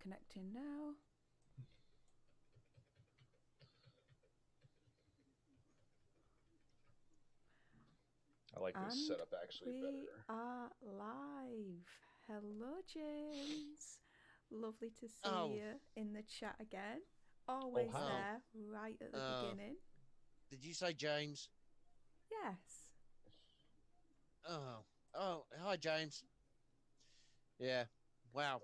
connecting now. I like this setup actually better. We are live. Hello, James. Lovely to see you in the chat again. Always there, right at the beginning. Did you say James? Yes. Oh, hi, James. Yeah. Wow.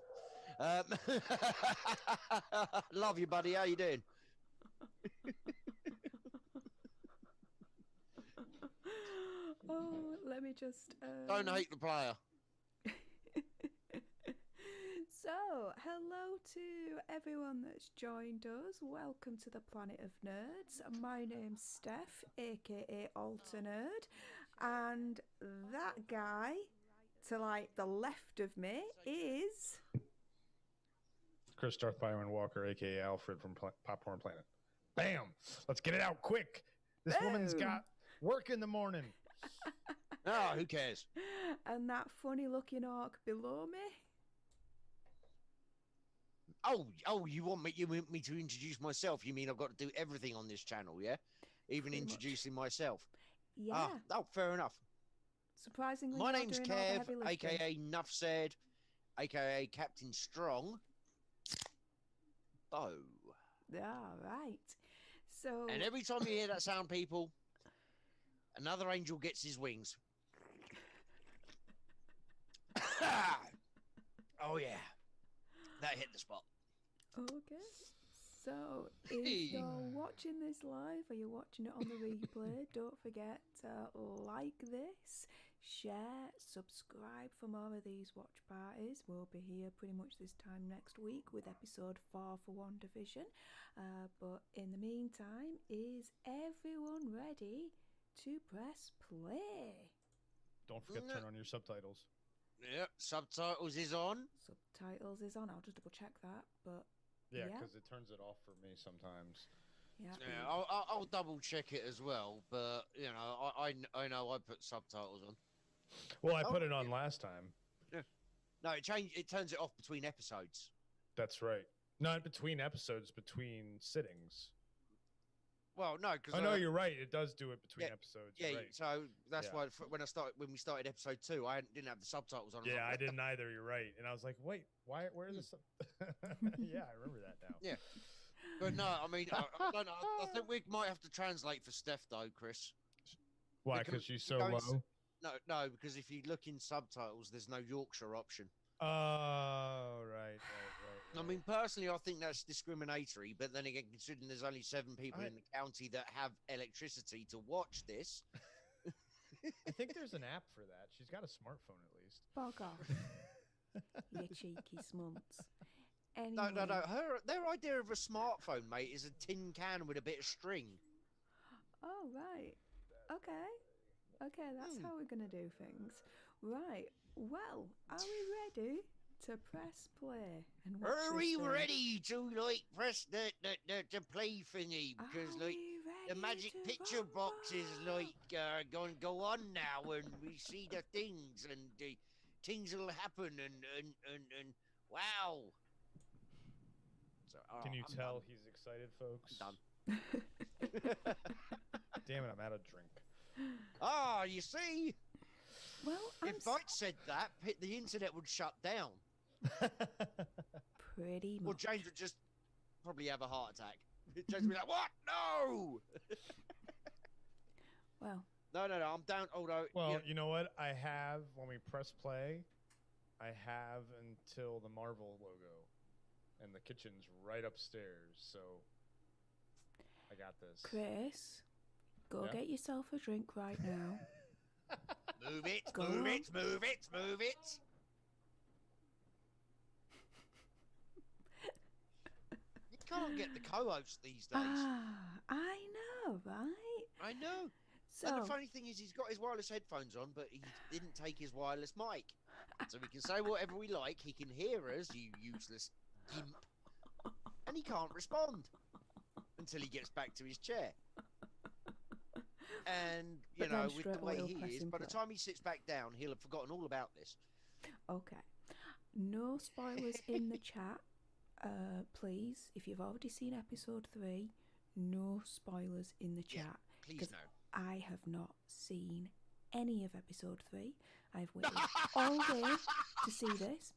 Love you, buddy. How you doing? Oh, let me just... Don't hate the player. So, hello to everyone that's joined us. Welcome to the Planet of Nerds. My name's Steph, aka Alter Nerd, and that guy to like the left of me is Chris Darth Pyrin Walker, aka Alfred from Popcorn Planet. Bam! Let's get it out quick. This woman's got work in the morning. Oh, who cares? And that funny looking orc below me. Oh, you want me to introduce myself? You mean I've got to do everything on this channel, yeah? Even Pretty introducing myself. Yeah. Oh, fair enough. Surprisingly, My you're name's doing all the heavy Kev, lifting. aka Nuff Said, aka Captain Strong. Bo. Yeah, right. So. And every time you hear that sound, people, another angel gets his wings. Oh yeah, that hit the spot. Okay. So, if you're watching this live or you're watching it on the replay, don't forget to like this, share, subscribe for more of these watch parties. We'll be here pretty much this time next week with episode 4 for WandaVision. But in the meantime, is everyone ready to press play? Don't forget to turn on your subtitles. Yeah, subtitles is on. Subtitles is on. I'll just double check that, but yeah, because it turns it off for me sometimes. Yeah, I'll double check it as well. But you know, I know I put subtitles on. Well, I put it on last time. Yeah. No, it turns it off between episodes. That's right. Not between episodes, between sittings. Well, no, because I know you're right. It does do it between episodes. Yeah, right. So that's why when we started episode 2, I didn't have the subtitles on. Yeah, I didn't either. You're right. And I was like, wait, why? Where are the sub? Yeah, I remember that now. Yeah, but no, I mean, I don't know. I think we might have to translate for Steph though, Chris. Why? Because she's so low. No, because if you look in subtitles, there's no Yorkshire option. Oh, right. I mean, personally, I think that's discriminatory. But then again, considering there's only 7 people in the county that have electricity to watch this, I think there's an app for that. She's got a smartphone at least. Bog off, you cheeky smunts. Anyway. No. Their idea of a smartphone, mate, is a tin can with a bit of string. Oh, right. Okay, that's how we're going to do things. Right, well, are we ready to press play? And are we ready to, like, press the play thingy? Because, like, the magic picture box is, like, going to go on now, and we see the things, and the things will happen, and wow. So, can you tell he's excited, folks? I'm done. Damn it, I'm out of drink. You see? Well, if I'd said that, the internet would shut down. Pretty much. Well, James would just probably have a heart attack. James would be like, what? No! Well. No, I'm down. Although, well, you know what? I have, when we press play, I have until the Marvel logo. And the kitchen's right upstairs, so I got this. Chris, go get yourself a drink right now. Move it, move it, move it, move it. You can't get the co-host these days. I know, right? I know. So, and the funny thing is, he's got his wireless headphones on, but he didn't take his wireless mic. So we can say whatever we like. He can hear us, you useless gimp. And he can't respond until he gets back to his chair. And, you know, with the way he is, by the time he sits back down, he'll have forgotten all about this. Okay. No spoilers in the chat. please, if you've already seen episode 3, no spoilers in the chat. Please no. I have not seen any of episode 3. I've waited all day to see this.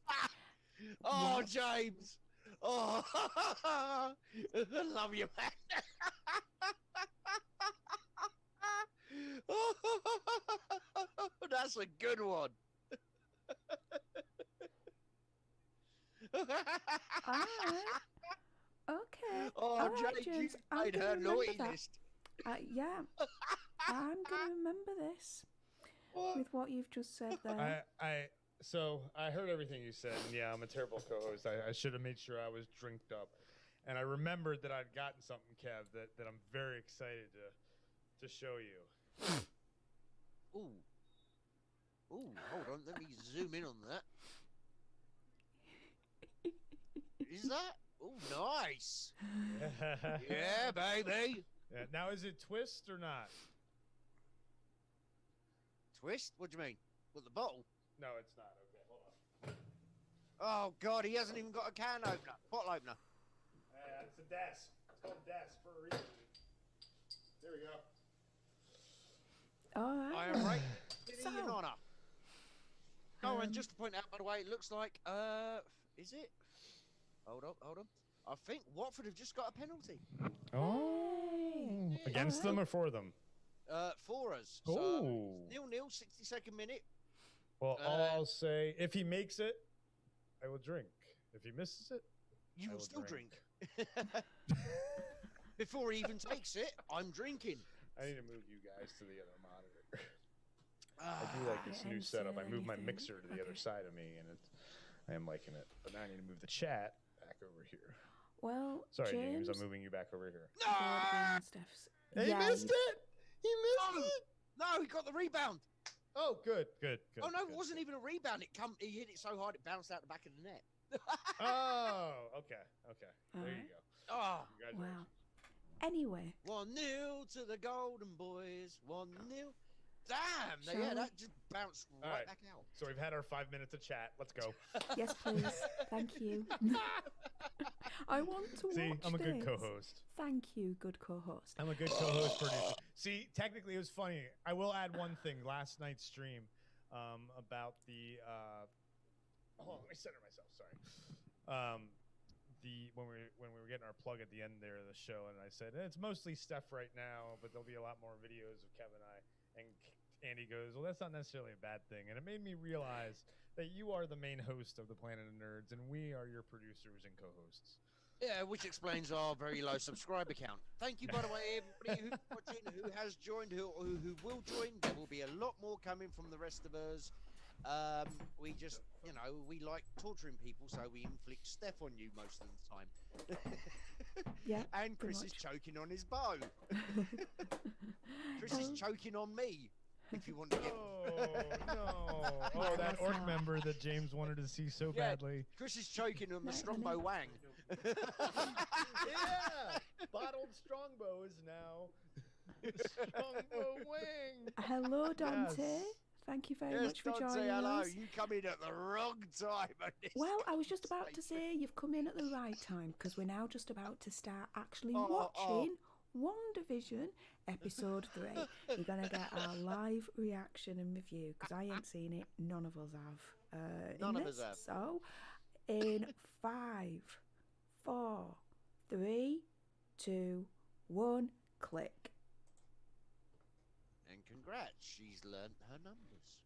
Oh, James! Oh, I love you, man. That's a good one. Alright. Okay. Oh, All right, James, James, you I'm made gonna her remember naughty that. list. Yeah, I'm gonna remember this with what you've just said there. So I heard everything you said, and yeah, I'm a terrible co-host. I should have made sure I was drinked up, and I remembered that I'd gotten something, Kev, that I'm very excited to show you. Ooh, hold on, let me zoom in on that. Is that? Oh, nice. Yeah, baby. Yeah, now, is it twist or not? Twist? What do you mean? What, the bottle? No, it's not. Okay, hold on. Oh, God, he hasn't even got a can opener. Bottle opener. It's a desk. It's called desk for a reason. There we go. All right. I am right. So- In honor. Oh, and just to point out, by the way, it looks like, is it? Hold on. I think Watford have just got a penalty. Oh. Against them or for them? For us. Oh. So, 0-0, 62nd minute. Well, all I'll say, if he makes it, I will drink. If he misses it, You I will will still drink. drink. Before he even takes it, I'm drinking. I need to move you guys to the other monitor. I Ah, do like this Yeah, new and setup. I say moved my anything. mixer to the other Okay. side of me, and I am liking it. But now I need to move the chat back over here. Well, Sorry, James, I'm moving you back over here. you've already been on Steph's. He Yeah, missed you- it! He missed it! no, he got the rebound. Oh, good. Oh, no, good. it wasn't even a rebound. He hit it so hard it bounced out the back of the net. Oh, okay. There you Alright. go. Oh, Congratulations. Wow. Anyway, 1-0 to the Golden Boys. 1-0. Damn, Shall yeah, we? that just bounced right Alright. back out. So we've had our 5 minutes of chat. Let's go. yes, please. Thank you. I want to See, watch I'm a good this. co-host. Thank you, good co-host. I'm a good co-host producer. See, technically, it was funny. I will add one thing. Last night's stream about the. Hold on, let me center myself. Sorry. When we were getting our plug at the end there of the show, and I said it's mostly Steph right now, but there'll be a lot more videos of Kev and I. And Andy goes, well, that's not necessarily a bad thing, and it made me realize that you are the main host of the Planet of Nerds, and we are your producers and co-hosts. Yeah, which explains our very low subscriber count. Thank you, by the way, everybody who's watching, who has joined, who will join. There will be a lot more coming from the rest of us. We just, we like torturing people, so we inflict Steph on you most of the time. Yeah, And pretty Chris is much. choking on his bow. Chris is choking on me. If you want to get. Oh no! Oh, that That's orc not- member that James wanted to see so Yeah. badly. Chris is choking on the Right, strongbow honey. wang. Yeah, bottled strongbow is now strongbow wing. Hello, Dante. Yes. Thank you very Yes, much for Dante, joining hello. us. You come in at the wrong time. on this Well, I was just about to statement. say you've come in at the right time because we're now just about to start actually Oh, watching WandaVision episode 3. You're going to get our live reaction and review because I ain't seen it. None of us have. None in of us this. have. So, in 5, 4, 3, 2, 1, click. And congrats, she's learnt her numbers.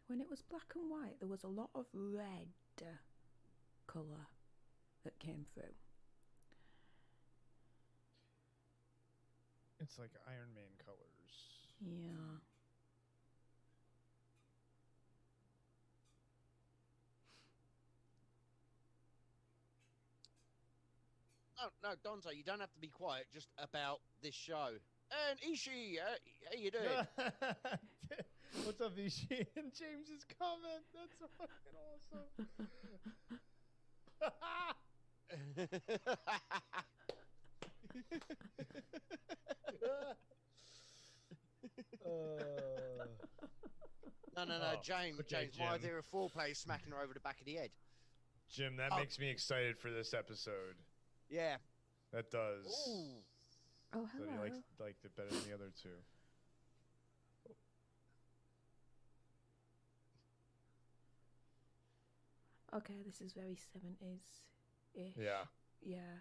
When it was black and white, there was a lot of red colour that came through. It's like Iron Man colors. Yeah. No, Dante, you don't have to be quiet just about this show. And Ishi, how you doing? What's up, WG and James's comment. That's fucking No, Oh, James. okay, James, my Jim. idea of foreplay is smacking her over the back of the head. Jim, that makes me excited for this episode. Yeah. That does. Ooh. Oh, So hello. he liked it better than the other two. Okay, this is very 70s-ish. Yeah. Yeah.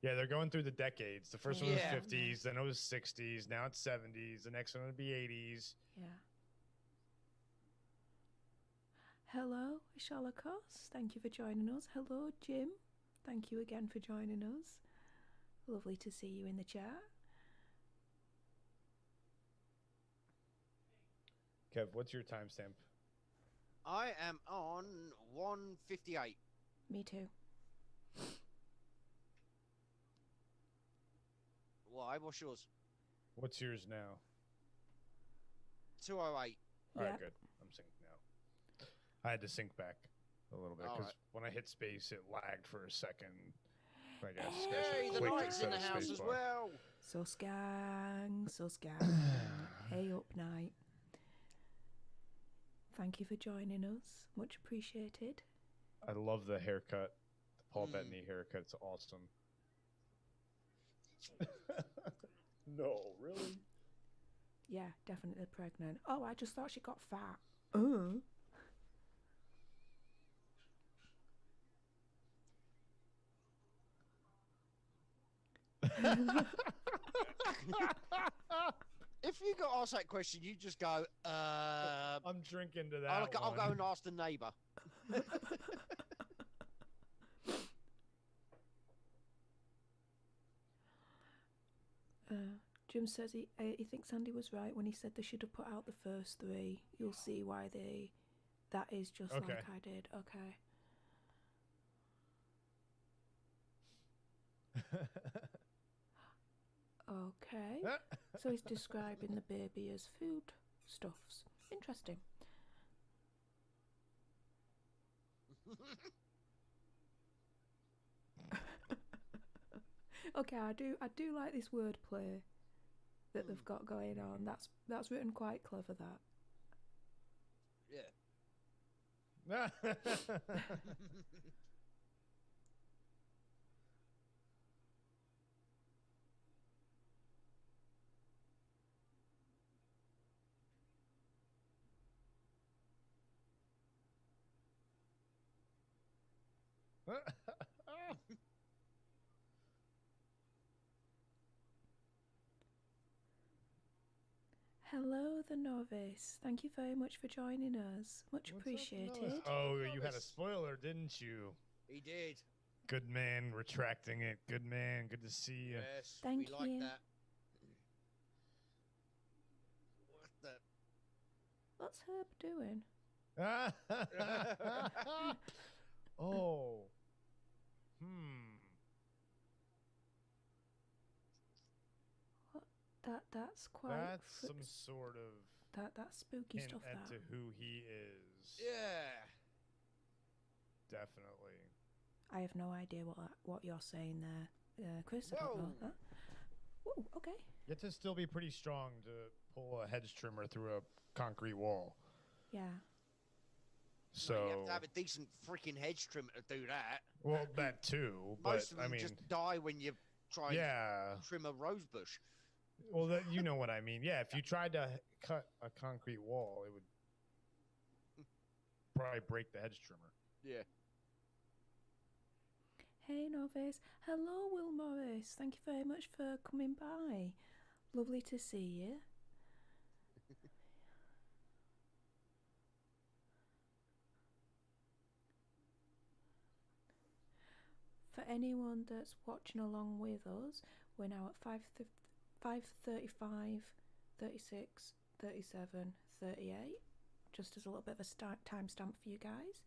Yeah, they're going through the decades. The first one was Yeah. 50s, then it was 60s, now it's 70s, the next one would be 80s. Yeah. Hello, Shalakos. Thank you for joining us. Hello, Jim. Thank you again for joining us. Lovely to see you in the chat. Kev, what's your timestamp? I am on 158. Me too. Why? What's yours? What's yours now? 208. All right, Yep. good. I'm synced now. I had to sync back a little bit because when I hit space, it lagged for a second. I guess. Hey, the Knight's in the house as well. Susgang. Hey up, Night. Thank you for joining us. Much appreciated. I love the haircut. The Paul Bettany haircut. It's awesome. No, really? Yeah, definitely pregnant. Oh, I just thought she got fat. If you got asked that question, you just go, I'm drinking to that I'll go and ask the neighbour. Jim says he thinks Andy was right when he said they should have put out the first three. You'll see why that is just like I did. Okay. Okay. So he's describing the baby as food stuffs. Interesting. Okay, I do like this wordplay that they've got going on. That's written quite clever, that. Yeah. Hello, the novice. Thank you very much for joining us. Much appreciated. Oh, you had a spoiler, didn't you? He did. Good man, retracting it. Good man. Good to see you. Yes, Thank we like you. that. What the? What's Herb doing? Oh. That's quite. That's some sort of that's spooky hint stuff. to who he is. Yeah. Definitely. I have no idea what you're saying there, Chris. I don't know that. Whoa, okay. You have to still be pretty strong to pull a hedge trimmer through a concrete wall. Yeah. So you have to have a decent freaking hedge trimmer to do that. Well, that too. Most but of them just die when you try and trim a rose bush. Well, you know what I mean. Yeah, if you tried to cut a concrete wall, it would probably break the hedge trimmer. Yeah. Hey, novice. Hello, Will Morris. Thank you very much for coming by. Lovely to see you. For anyone that's watching along with us, we're now at 5:35, 36, 37, 38. Just as a little bit of a timestamp for you guys.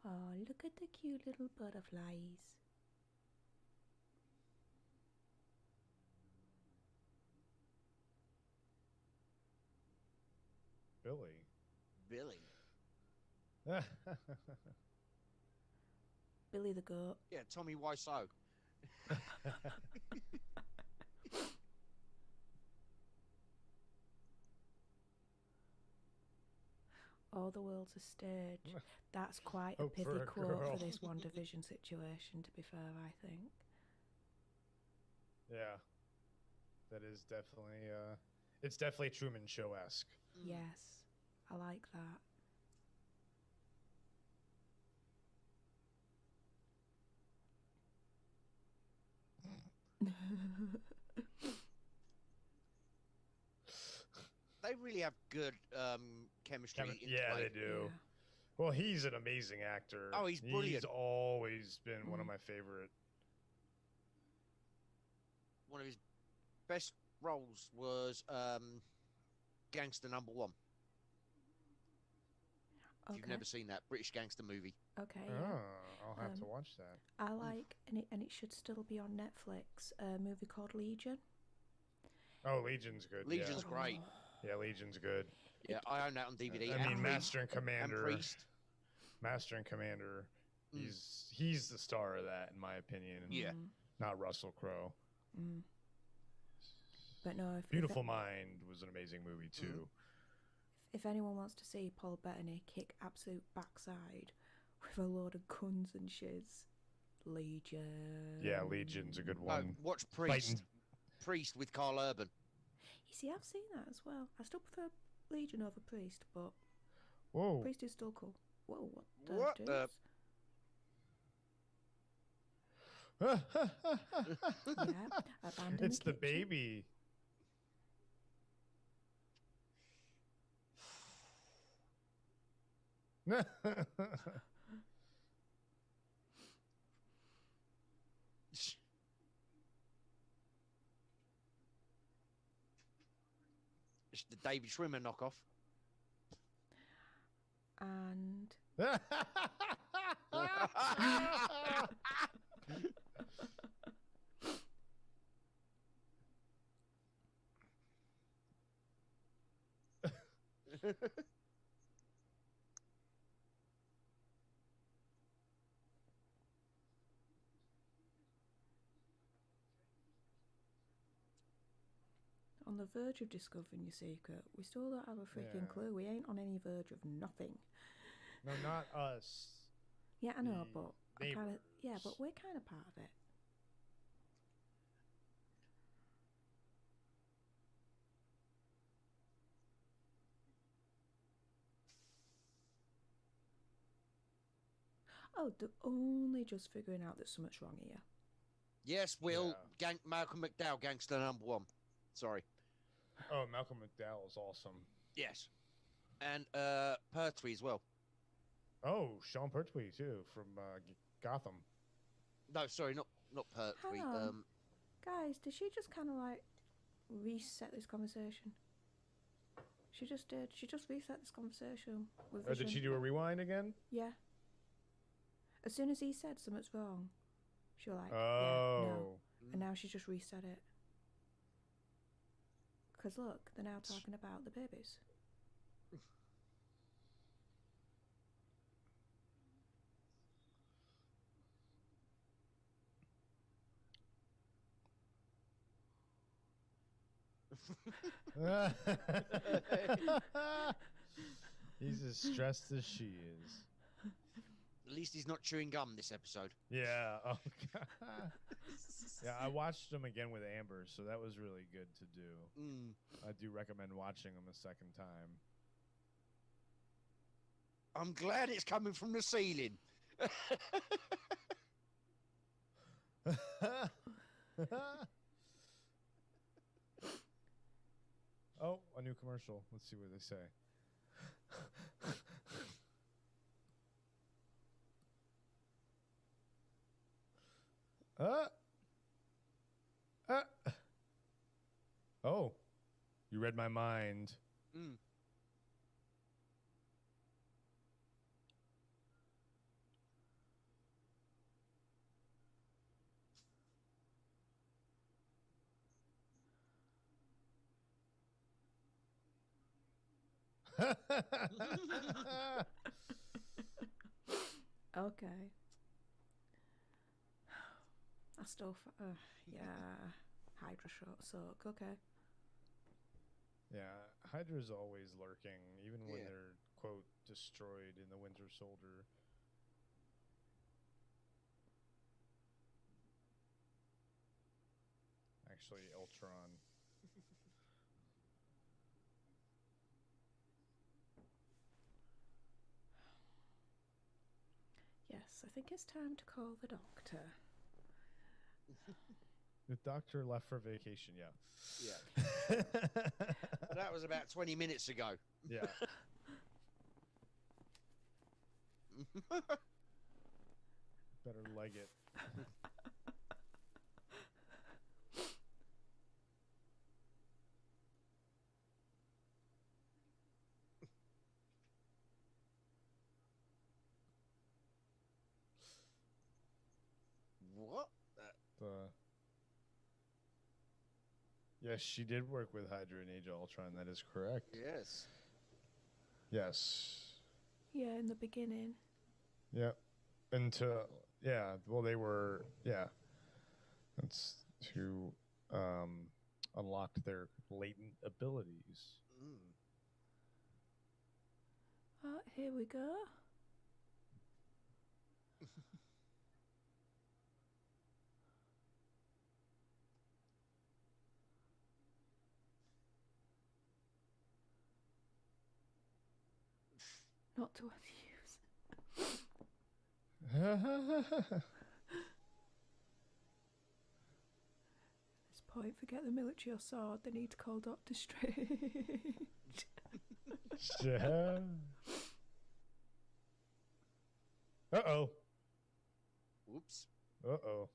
Oh, look at the cute little butterflies. Billy. Billy. Billy the goat. Yeah, Tommy Wiseau. All the world's a stage. That's quite a Hope for pithy a quote girl. for this WandaVision situation, to be fair, I think. Yeah. That is definitely, it's definitely Truman Show-esque. Yes, I like that. They really have good chemistry. Yeah, play. they do. Yeah. Well, he's an amazing actor. Oh, he's brilliant. He's always been one of my favorite. One of his best roles was Gangster Number One. If you've never seen that British gangster movie. Okay, yeah. Oh, I'll have to watch that. I like, and it should still be on Netflix, a movie called Legion. Oh, Legion's good. Legion's great. Yeah, Legion's good. Yeah, I own that on DVD. I mean, Master and Commander. And Priest. Master and Commander. He's the star of that, in my opinion. Yeah. Not Russell Crowe. But no, Beautiful Mind was an amazing movie too. If anyone wants to see Paul Bettany kick absolute backside with a load of guns and shiz, Legion. Yeah, Legion's a good one. Watch Priest. Priest with Carl Urban. You see, I've seen that as well. I still prefer Legion over Priest, but Whoa. Priest is still cool. Whoa, What the? Yeah, abandoned It's the kitchen. baby. It's the David Schwimmer knockoff. And on the verge of discovering your secret. We still don't have a freaking clue. We ain't on any verge of nothing. No, not us. Yeah, I know, but I neighbors. but we're kind of part of it. Oh, they're only just figuring out that something's wrong here. Yes, Will. Malcolm McDowell, Gangster Number One. Sorry. Oh, Malcolm McDowell is awesome. Yes. And Pertwee as well. Oh, Sean Pertwee too from Gotham. No, sorry, not Pertwee. Hang on. Guys, did she just kind of like reset this conversation? She just did. She just reset this conversation with Vision. Did she do a rewind again? Yeah. As soon as he said something's wrong, she was like, Oh. yeah, no. And now she just reset it. Because look, they're now talking about the babies. He's as stressed as she is. At least he's not chewing gum this episode. Yeah. Oh, God. Yeah, I watched them again with Amber, so that was really good to do. I do recommend watching them a second time. I'm glad it's coming from the ceiling. Oh, a new commercial. Let's see what they say. Oh, you read my mind. Okay. I still, yeah, Hydra short soak. Okay. Yeah, Hydra's always lurking, even when Yeah. they're quote destroyed in the Winter Soldier. Actually, Ultron. Yes, I think it's time to call the doctor. The doctor left for vacation, yeah. Yeah. Well, that was about 20 minutes ago. Yeah. Better leg it. What? Yes, she did work with Hydra in Age of Ultron. That is correct. Yes. Yes. Yeah, in the beginning. Yep. Yeah. Well, they were. Yeah. That's to unlock their latent abilities. Oh, here we go. Not to use. At this point, forget the military or sword. They need to call Doctor Strange. Yeah. Uh-oh. Whoops. Uh-oh.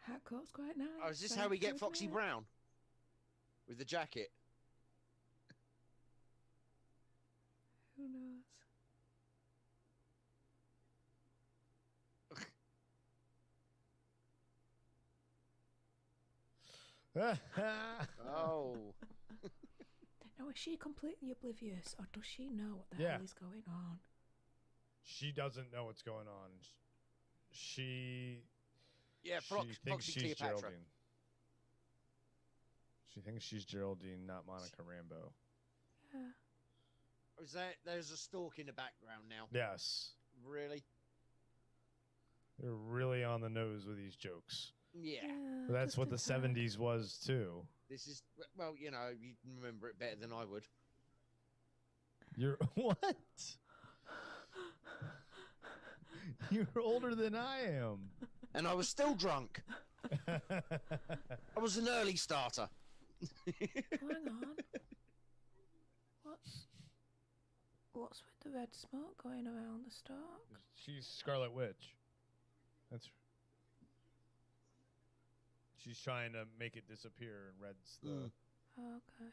Hat coat's quite nice. Oh, is this how we get Foxy Brown? With the jacket? Who knows? Oh. Now, is she completely oblivious, or does she know what the hell is going on? She doesn't know what's going on. She thinks Foxy she's Cleopatra. Geraldine. She thinks she's Geraldine, not Monica Rambeau. Yeah. Is that there's a stalk in the background now? Yes. Really? They're really on the nose with these jokes. Yeah. But that's what the 70s was, too. This is, well, you know, you remember it better than I would. You're, what? You're older than I am. And I was still drunk. I was an early starter. Hang on. What's with the red smoke going around the stalk? She's Scarlet Witch. That's. She's trying to make it disappear, and red's the Okay.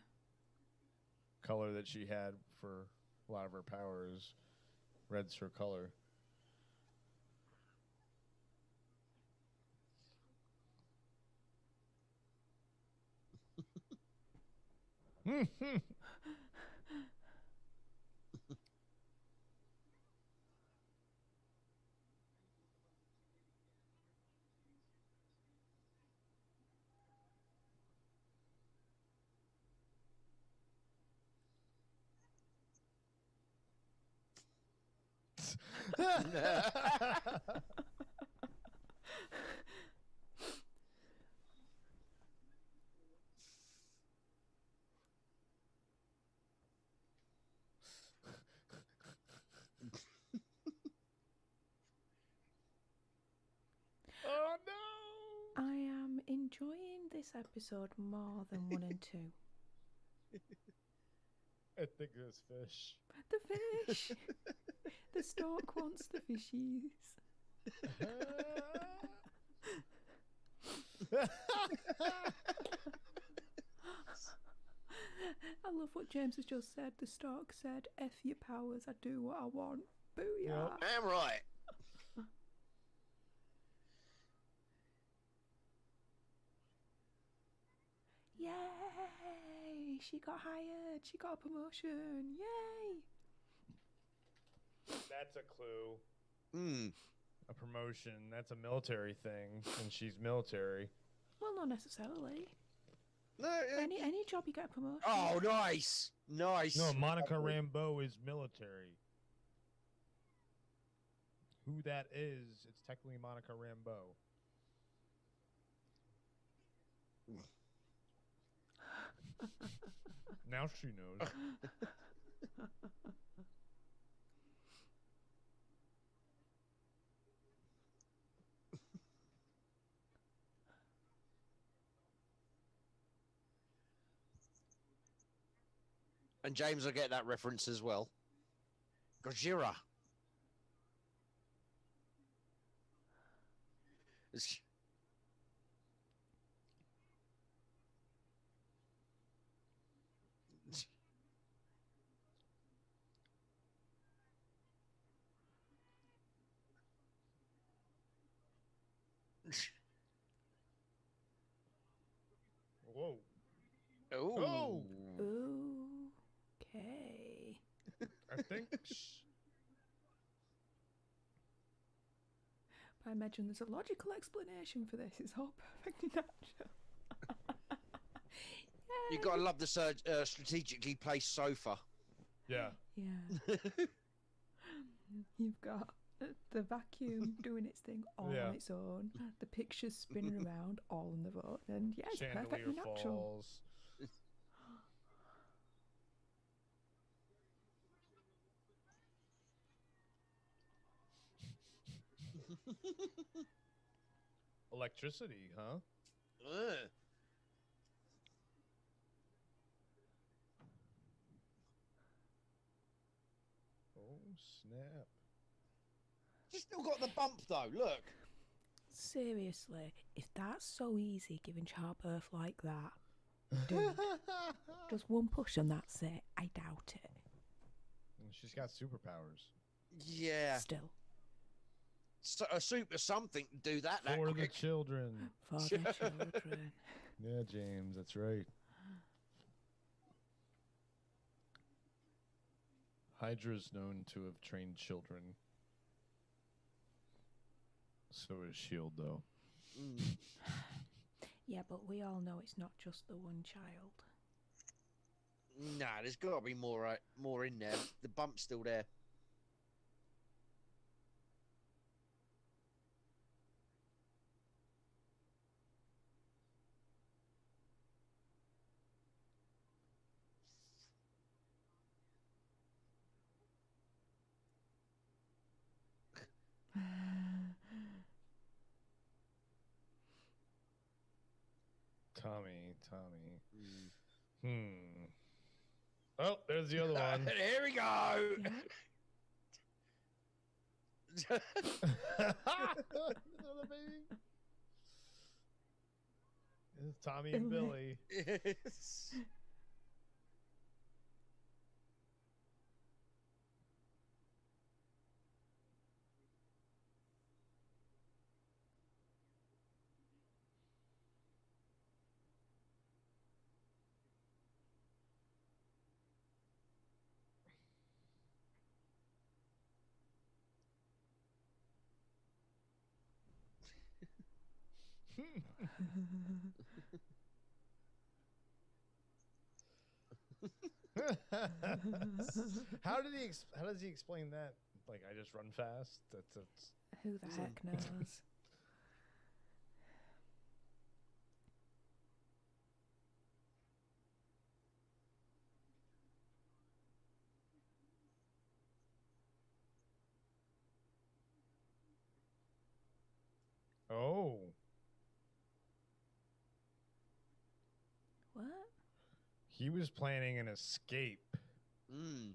color that she had for a lot of her powers. Red's her color. Oh no! I am enjoying this episode more than 1 and 2. I think this fish. The fish! The stalk wants the fishies. I love what James has just said. The stalk said, F your powers, I do what I want. Booyah! I'm right. she got hired. She got a promotion. Yay! That's a clue. Hmm. A promotion. That's a military thing, and she's military. Well, not necessarily. No. Any job you get a promotion. Oh, nice. Nice. No, Monica Rambeau is military. Who that is, it's technically Monica Rambeau. Now she knows. And James will get that reference as well. Gojira. Whoa. Oh. Okay. I think. I imagine there's a logical explanation for this. It's all perfectly natural. You gotta love the strategically placed sofa. Yeah. Yeah. You've got the vacuum doing its thing all on its own. The pictures spinning around all in the road, and yeah, it's Chandelier perfectly natural. falls. Electricity, huh? Oh, snap. She's still got the bump though, look. Seriously, if that's so easy giving childbirth like that, dude, just one push and that's it. I doubt it. She's got superpowers. Yeah. Still. So, a super something to do that For the quick. children. For the children. Yeah, James, that's right. Hydra's known to have trained children. So is S.H.I.E.L.D., though. Yeah, but we all know it's not just the one child. Nah, there's got to be more in there. The bump's still there. Tommy. Oh, there's the other one. Here we go. Another baby. It's Tommy and Billy. Yes. How does he explain that? Like, I just run fast? That's Who the heck knows? Oh. What? He was planning an escape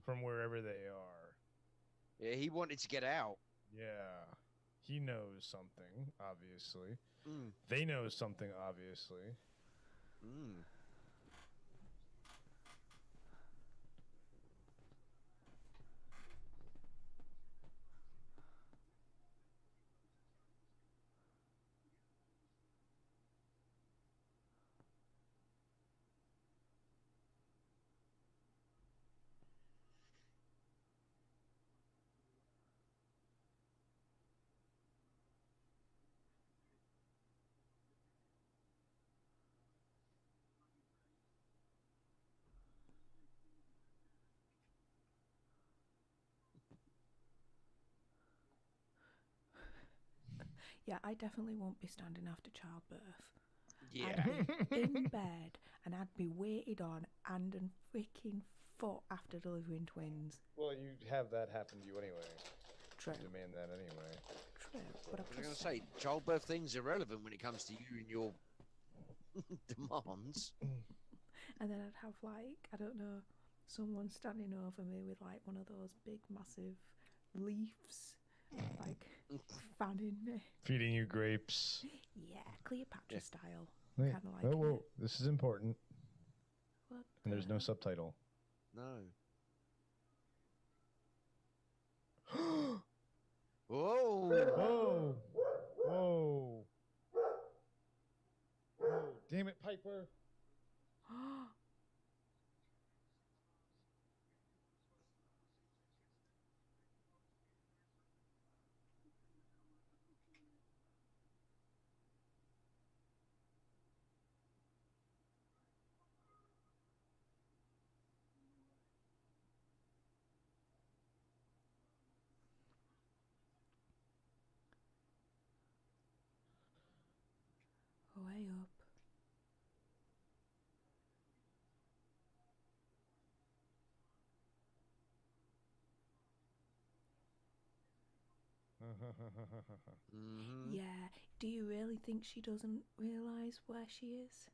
from wherever they are. Yeah, he wanted to get out. Yeah. He knows something, obviously. They know something, obviously. Yeah, I definitely won't be standing after childbirth. Yeah. I'd be in bed and I'd be waited on hand and freaking foot after delivering twins. Well, you have that happen to you anyway. True. You demand that anyway. True. But I was going to say, childbirth thing's irrelevant when it comes to you and your demands. And then I'd have, like, I don't know, someone standing over me with, like, one of those big, massive leaves, like, fanning me. Feeding you grapes. Yeah, Cleopatra style. Wait, Kind of like whoa, this is important. What And there's no the- subtitle. No. Whoa! Whoa! Whoa! Whoa! Damn it, Piper! Way up. Mm-hmm. Yeah. Do you really think she doesn't realise where she is?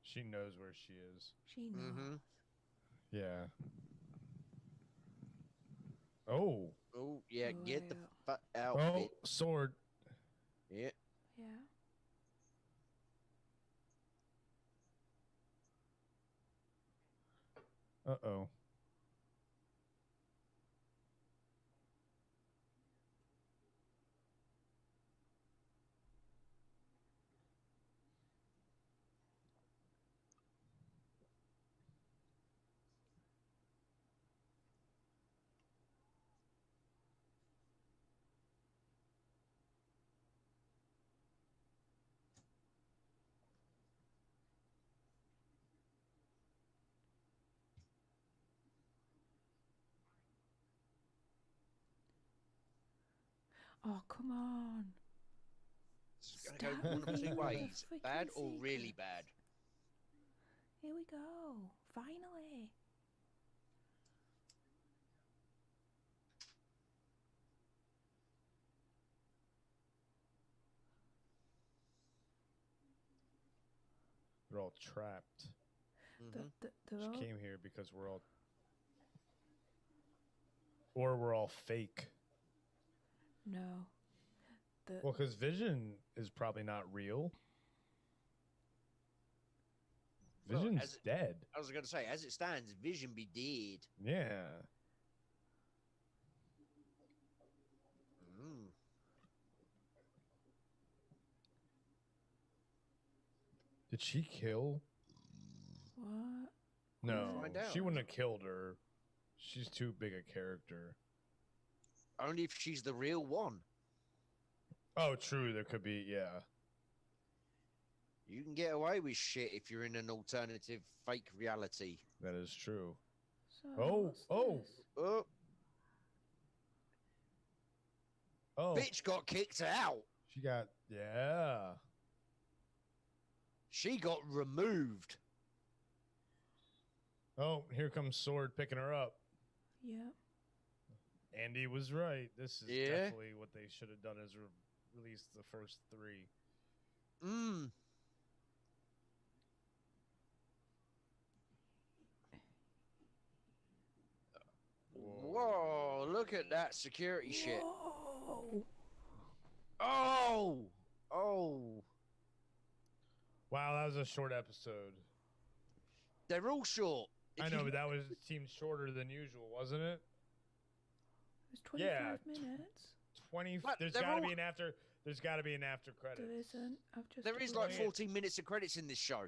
She knows where she is. She knows. Mm-hmm. Yeah. Oh. Oh, yeah, get the Way up. fuck out. Oh, sword. Yeah. Yeah. Uh-oh. Oh, come on. It's going to go one of two ways. Bad or really bad. Here we go. Finally. They're all trapped. Mm-hmm. They're She all... came here because we're all... Or we're all fake. No. Well, because Vision is probably not real. Well, Vision's dead. I was going to say, as it stands, Vision be dead. Yeah. Mm. Did she kill? What? No, Find out. she wouldn't have killed her. She's too big a character. Only if she's the real one. Oh, true. There could be, yeah. You can get away with shit if you're in an alternative fake reality. That is true. So, Oh, what's oh. this? Oh, Oh, bitch got kicked out. she got, yeah. She got removed. Oh, here comes Sword picking her up. Yeah. Andy was right. This is Yeah. definitely what they should have done is release the first 3. Mm. Whoa, look at that security shit. Whoa. Oh! Oh! Wow, that was a short episode. They're all short. I know, but that was seemed shorter than usual, wasn't it? It was 25 Yeah. minutes. 20. But There's they're got to all- be an after. There's got to be an after There credits. isn't. I've just. There is looked. like 14 minutes of credits in this show.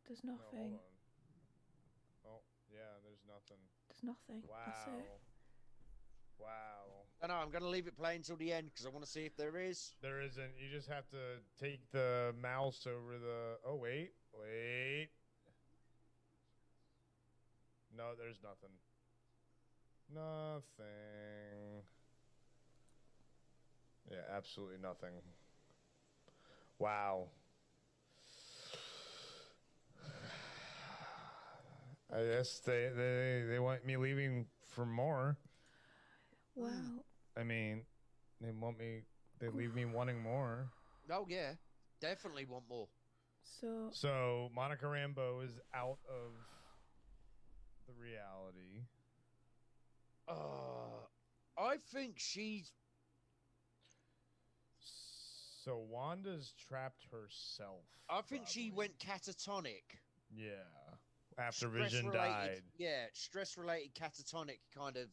There's No, nothing. hold on. Oh, yeah, there's nothing. There's nothing. That's Wow. it. Wow. I know, I'm going to leave it playing until the end because I want to see if there is. There isn't. You just have to take the mouse over the. Oh, wait. Wait. No, there's nothing. Nothing. Yeah, absolutely nothing. Wow. I guess they want me leaving for more. Well, I mean, they want me. They leave me wanting more. Oh yeah, definitely want more. So Monica Rambeau is out of the reality. I think she's. So Wanda's trapped herself. I think she went catatonic. Yeah. After Vision died. Yeah, stress-related catatonic kind of,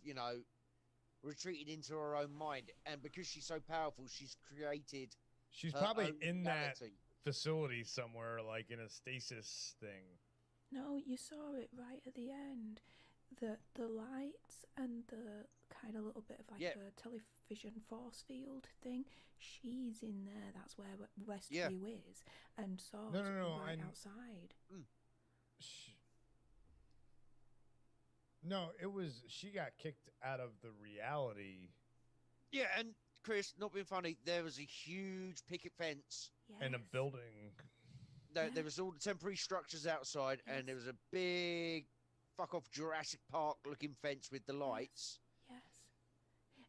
retreated into her own mind. And because she's so powerful, she's created. She's probably in that facility somewhere, like in a stasis thing. No, you saw it right at the end. The lights and the kind of little bit of like a television force field thing. She's in there. That's where Westview is, and Sword's right outside. No, it was she got kicked out of the reality. Yeah, and Chris, not being funny, there was a huge picket fence and a building. There was all the temporary structures outside, and there was a big fuck off Jurassic Park looking fence with the lights. Yes.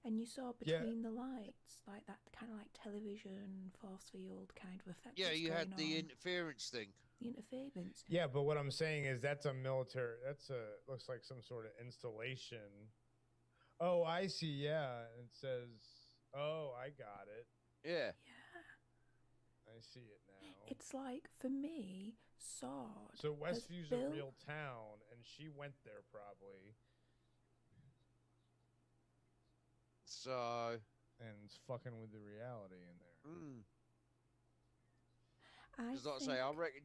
And you saw between the lights, like that kind of like television force field kind of effect. Yeah, you had the interference thing. The interference. Yeah, but what I'm saying is that's a military. Looks like some sort of installation. Oh, I see. Yeah, it says. Oh, I got it. Yeah. I see it now. It's like, for me, Sword. So Westview's a real town, and she went there probably. So. And it's fucking with the reality in there. Because like I say, I reckon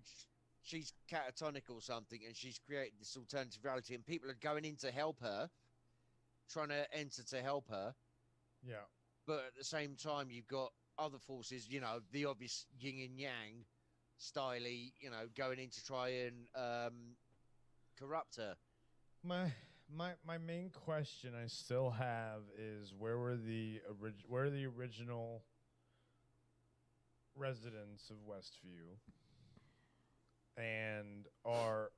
she's catatonic or something, and she's created this alternative reality, and people are going in to help her, trying to enter to help her. Yeah. But at the same time, you've got other forces, the obvious yin and yang styly, going in to try and corrupt her. My main question I still have is where were the original residents of Westview, and are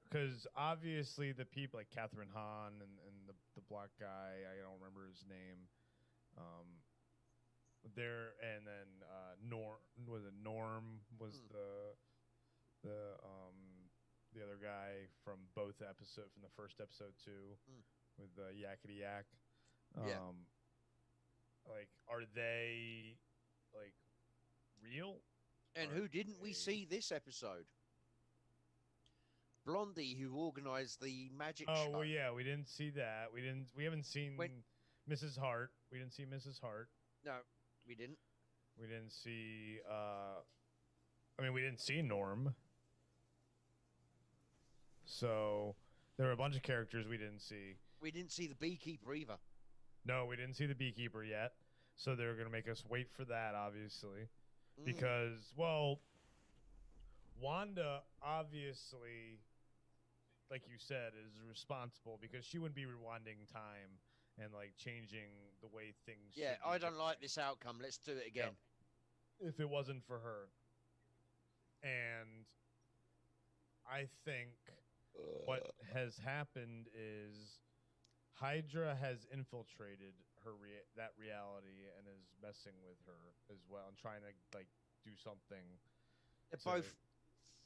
because obviously the people like Catherine Hahn and the black guy, I don't remember his name, there, and then Norm was the other guy from from the first episode too, with Yakety Yak. Like, are they like real? And who didn't we see this episode? Blondie, who organized the magic show. Oh well, yeah, we didn't see that. We haven't seen Mrs. Hart. We didn't see Mrs. Hart. No, we didn't. We didn't see. We didn't see Norm. So there were a bunch of characters we didn't see. We didn't see the beekeeper either. No, we didn't see the beekeeper yet. So they're going to make us wait for that, obviously. Because, well, Wanda, obviously, like you said, is responsible because she wouldn't be rewinding time and, like, changing the way things Yeah, I don't like this outcome. Let's do it again. Yep. If it wasn't for her. And I think what has happened is Hydra has infiltrated that reality and is messing with her as well and trying to like do something. They're both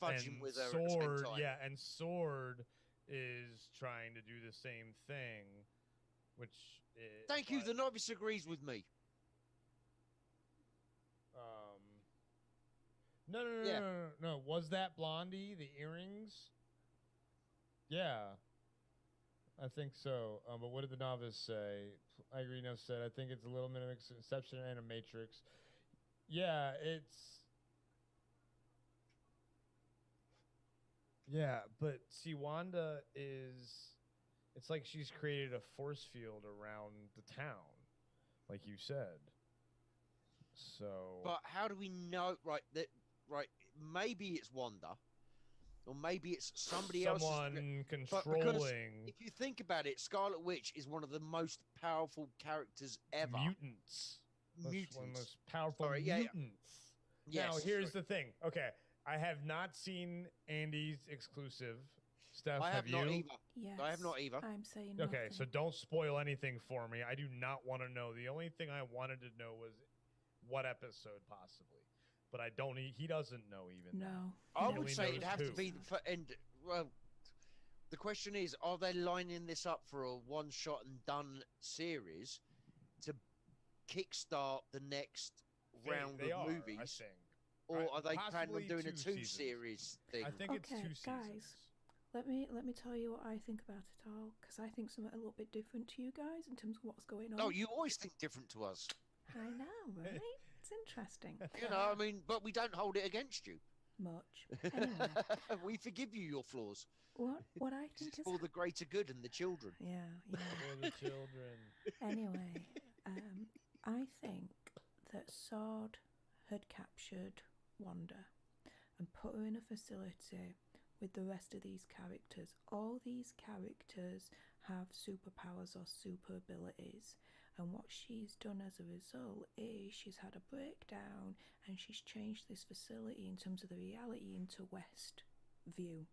fudging with her at the same time. Yeah, and Sword is trying to do the same thing, which is, Thank you, the novice agrees with me. No. Was that Blondie, the earrings? Yeah. I think so. But what did the novice say? I agree. No said. I think it's a little bit of exception and a matrix. Yeah, but see, Wanda is. It's like she's created a force field around the town, like you said. So. But how do we know? Right. Maybe it's Wanda. or maybe it's somebody else's. Someone But because controlling if you think about it, Scarlet Witch is one of the most powerful characters ever. mutants. One of the Mutants. most powerful Sorry, mutants. Yes, Now, here's the thing. Okay, I have not seen Andy's exclusive. Steph, I have you? not either. Yes. I have not either. I'm saying Okay, nothing. so don't spoil anything for me. I do not want to know. The only thing I wanted to know was what episode possibly, but I don't. He doesn't know even. No. Now. I He would only say it'd knows have to who. be well. The question is, are they lining this up for a one-shot and done series to kickstart the next round they of are, movies? I think. Or are they planning on Possibly doing a 2 seasons. two-series thing? I think it's 2 Okay, seasons. guys. Let me tell you what I think about it all, because I think something a little bit different to you guys in terms of what's going on. No, you always think different to us. I know, right? It's interesting. You know, I mean, but we don't hold it against you. Much. Anyway, We forgive you your flaws. what I think It's is for the greater good and the children. yeah. For the children. Anyway, I think that Sword had captured Wanda and put her in a facility with the rest of these characters. All these characters have superpowers or super abilities, and what she's done as a result is she's had a breakdown and she's changed this facility in terms of the reality into West View.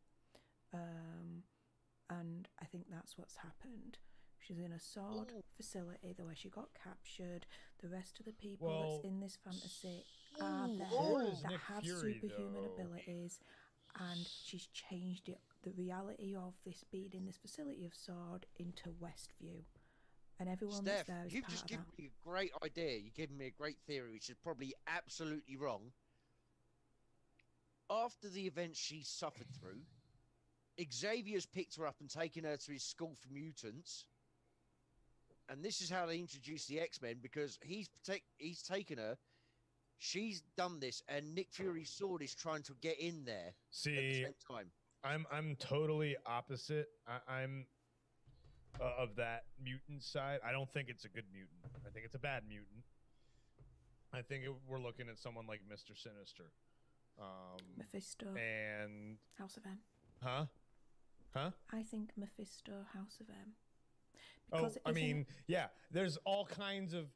And I think that's what's happened. She's in a sword facility where she got captured. The rest of the people that's in this fantasy are there that Nick have Fury, superhuman though. abilities, and she's changed it, the reality of this being in this facility of sword into Westview, and everyone that's Steph, there is you've part just of given that. me a great idea. You've given me a great theory, which is probably absolutely wrong. After the events she suffered through, Xavier's picked her up and taken her to his school for mutants. And this is how they introduce the X-Men, because he's taken her. She's done this, and Nick Fury's sword is trying to get in there at the See, same time. I'm totally opposite. I'm of that mutant side. I don't think it's a good mutant. I think it's a bad mutant. I think we're looking at someone like Mr. Sinister. Mephisto, And House of M. Huh? I think Mephisto, House of M. Oh, I isn't mean, it- yeah, there's all kinds of,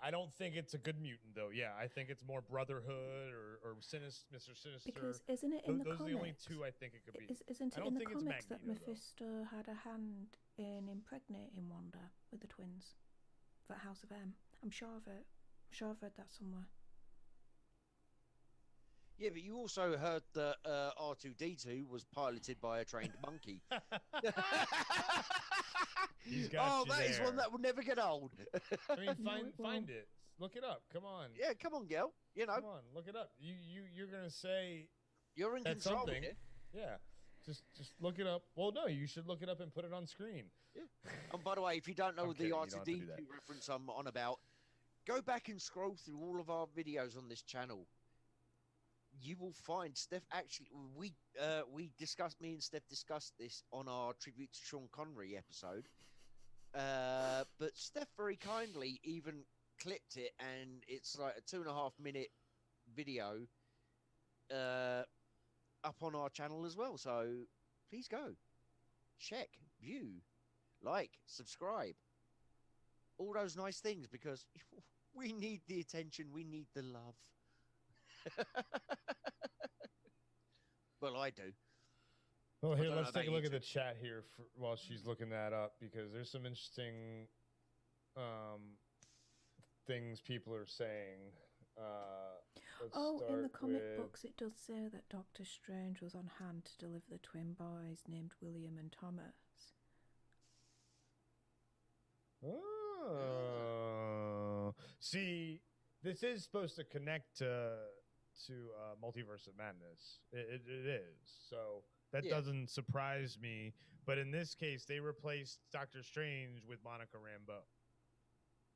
I don't think it's a good mutant, though. Yeah, I think it's more Brotherhood or Mr. Sinister. because isn't it in the those comics? are the only two I think it could be. Isn't I it don't in the think it's comics that Magneto, though. Mephisto had a hand in impregnating Wanda with the twins for House of M? I'm sure of it. I'm sure I've read that somewhere. Yeah, but you also heard that R2-D2 was piloted by a trained monkey. He's got you that is one there. that will never get old. I mean, No, it find won't. it. Look it up. Come on. Yeah, come on, girl. You know, Come on, look it up. You're gonna say you're in that's control something. here. Yeah. Just look it up. Well, no, you should look it up and put it on screen. And by the way, if you don't know I'm the kidding, you don't have to do R2-D2 that. reference I'm on about, go back and scroll through all of our videos on this channel. You will find Steph actually. We discussed. Me and Steph discussed this on our tribute to Sean Connery episode. But Steph very kindly even clipped it, and it's like a 2.5 minute video up on our channel as well. So please go, check, view, like, subscribe, all those nice things, because we need the attention, we need the love. Well, I do. Well, here, don't let's know take a about look you at the chat here while she's looking that up, because there's some interesting things people are saying. Let's In the start comic with- books, it does say that Doctor Strange was on hand to deliver the twin boys named William and Thomas. Oh. See, this is supposed to connect to Multiverse of Madness. It is. So that Yeah. doesn't surprise me. But in this case, they replaced Doctor Strange with Monica Rambeau.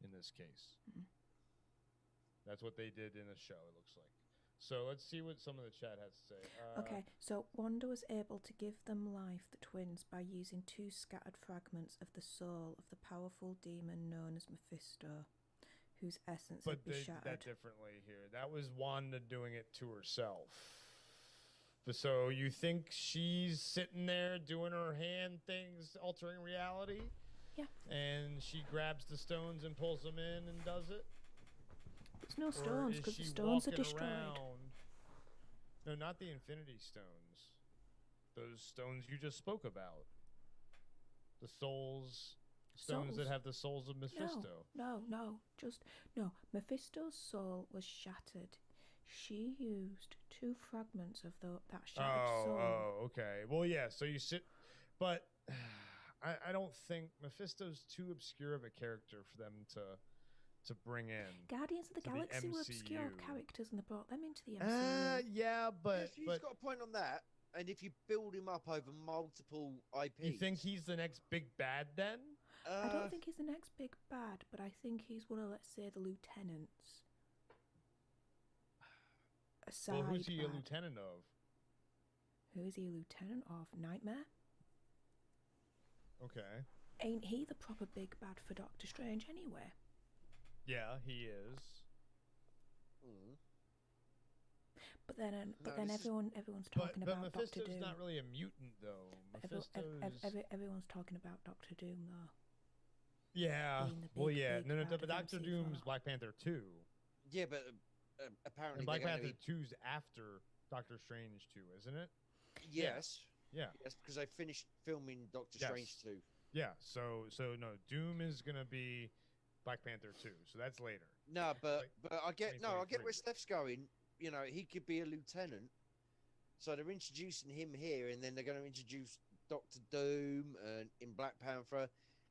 In this case. Mhm. That's what they did in the show, it looks like. So let's see what some of the chat has to say. Okay, so Wanda was able to give them life, the twins, by using 2 scattered fragments of the soul of the powerful demon known as Mephisto, whose essence But had been they did shattered. that differently here. That was Wanda doing it to herself. So you think she's sitting there doing her hand things, altering reality? Yeah. And she grabs the stones and pulls them in and does it? There's no stones Or is because the she stones are walking destroyed. around? No, not the Infinity Stones. Those stones you just spoke about. The stones that have the souls of Mephisto. No. Mephisto's soul was shattered. She used 2 fragments of that shattered soul. Oh, okay. Well, yeah. So you sit, but I don't think Mephisto's too obscure of a character for them to bring in. Guardians of the Galaxy were obscure characters, and they brought them into the MCU. Yeah, but he's got a point on that. And if you build him up over multiple IPs, you think he's the next big bad then? I don't think he's the next big bad, but I think he's one of, let's say, the lieutenants. Well, who's he a lieutenant of? Who is he a lieutenant of? Nightmare? Okay. Ain't he the proper big bad for Doctor Strange anyway? Yeah, he is. But then everyone's talking about Mephisto's Doctor Doom. not really a mutant though. Everyone's talking about Doctor Doom though. Yeah. Well, yeah. No, but Doctor Doom's MCU4. Black Panther 2. Yeah, but apparently And Black Panther 2's after Doctor Strange 2, isn't it? Yes. Yeah. Yes, because they finished filming Doctor Strange 2. Yeah. So no, Doom is gonna be Black Panther 2. So that's later. No, but I get I where Steph's going. You know, he could be a lieutenant. So they're introducing him here, and then they're going to introduce Doctor Doom and in Black Panther,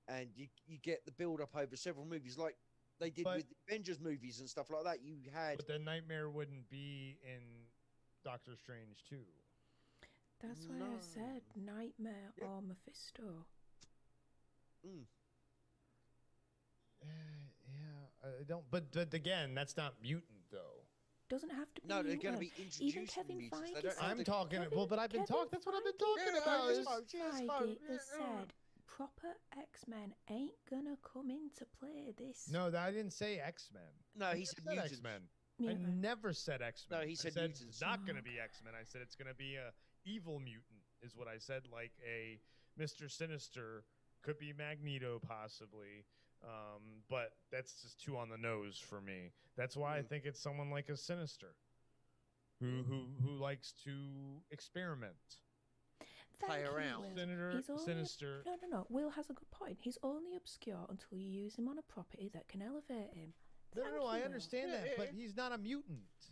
and you get the build up over several movies, like they did with the Avengers movies and stuff like that. You had, but the Nightmare wouldn't be in Doctor Strange 2. That's why I said Nightmare or Mephisto. Yeah, I don't. But again, that's not mutant though. Doesn't have to be. No, they're mutant. going to be Even introduced. Kevin Feige said, I'm talking. But I've been talking. That's what I've been talking about. Feige has said proper X-Men ain't gonna come into play this. No, I didn't say X-Men. No, he said X-Men. I never said X-Men. No, he said it's mutants. not going to be X-Men. I said it's going to be a evil mutant, is what I said. Like a Mr. Sinister, could be Magneto possibly, but that's just too on the nose for me. That's why I think it's someone like a Sinister, who likes to experiment. Play around. Sinister. No. Will has a good point. He's only obscure until you use him on a property that can elevate him. No, I understand that, but he's not a mutant.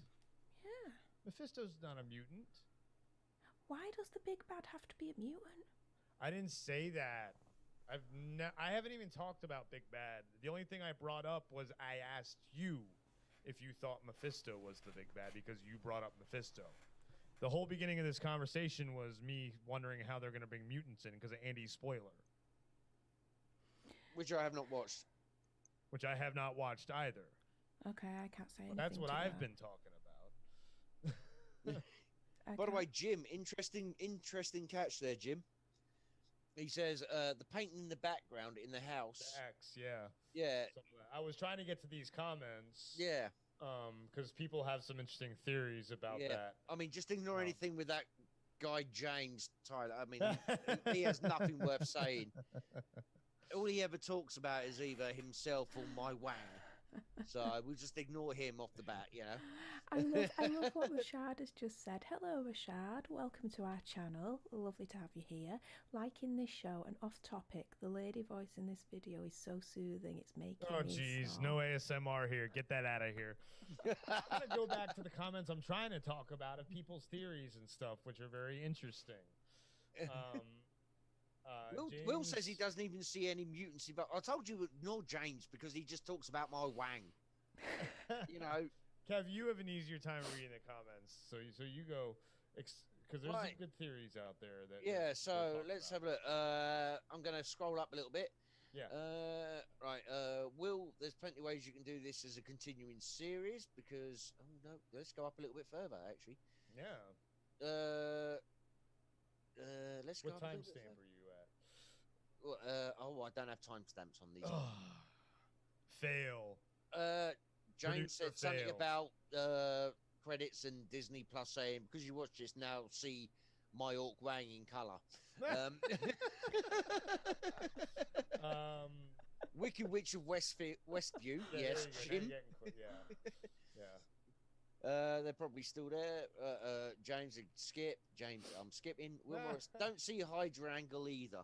Yeah. Mephisto's not a mutant. Why does the big bad have to be a mutant? I didn't say that. I haven't even talked about Big Bad. The only thing I brought up was I asked you if you thought Mephisto was the Big Bad because you brought up Mephisto. The whole beginning of this conversation was me wondering how they're going to bring mutants in because of Andy's spoiler. Which I have not watched. Which I have not watched either. Okay, I can't say anything. That's what I've been talking about. By the way, Jim, interesting catch there, Jim. He says the painting in the background in the house. The X, yeah. Yeah. I was trying to get to these comments. Yeah. Because people have some interesting theories about that. I mean, just ignore anything with that guy James Tyler. I mean, he has nothing worth saying. All he ever talks about is either himself or my wang. So we'll just ignore him off the bat, you know. I love what Rashad has just said. Hello, Rashad. Welcome to our channel. Lovely to have you here. Liking this show and off topic, the lady voice in this video is so soothing. It's making me jeez, no ASMR here. Get that out of here. I'm gonna go back to the comments I'm trying to talk about of people's theories and stuff, which are very interesting. Will says he doesn't even see any mutancy, but I told you ignore James because he just talks about my wang. You know. Kev, you have an easier time reading the comments, so you go, because there's some good theories out there that. Yeah, so let's have a look. I'm going to scroll up a little bit. Yeah. Will, there's plenty of ways you can do this as a continuing series because let's go up a little bit further actually. Yeah. Let's go. What timestamp are you at? I don't have timestamps on these. Fail. James said something about credits and Disney Plus saying, because you watch this now, see my orc wang in colour. Wicked Witch of Westview, yes, Jim. They're probably still there. James and Skip. James, I'm skipping. Will Morris. Don't see Hydra angle either.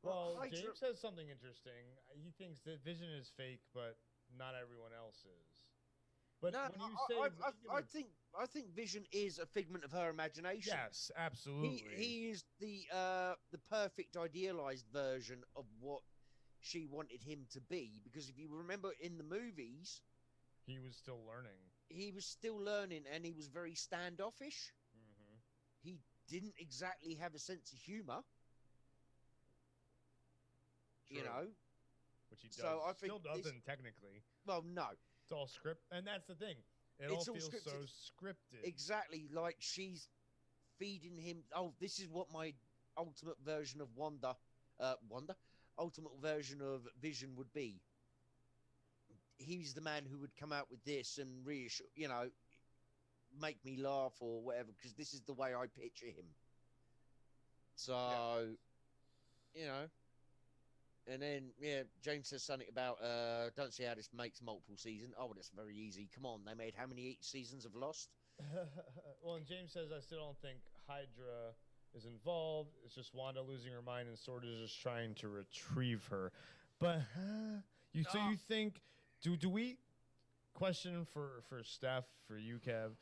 Well, James says something interesting. He thinks that Vision is fake, but not everyone else is. But no, when you say I think Vision is a figment of her imagination. Yes, absolutely. He is the perfect idealized version of what she wanted him to be. Because if you remember in the movies, he was still learning. He was still learning, and he was very standoffish. Mm-hmm. He didn't exactly have a sense of humor. True. You know, which he does. So I think still doesn't technically. Well, no. It's all script, and that's the thing. It all feels so scripted. Exactly, like she's feeding him. Oh, this is what my ultimate version of Wanda, ultimate version of Vision would be. He's the man who would come out with this and reassure, make me laugh or whatever, because this is the way I picture him. So, and then, James says something about, don't see how this makes multiple seasons. Oh, that's very easy. Come on, they made how many seasons of Lost? Well, and James says, I still don't think Hydra is involved. It's just Wanda losing her mind and Sword is just trying to retrieve her. But, so you think... Do we question for Steph, for you, Kev,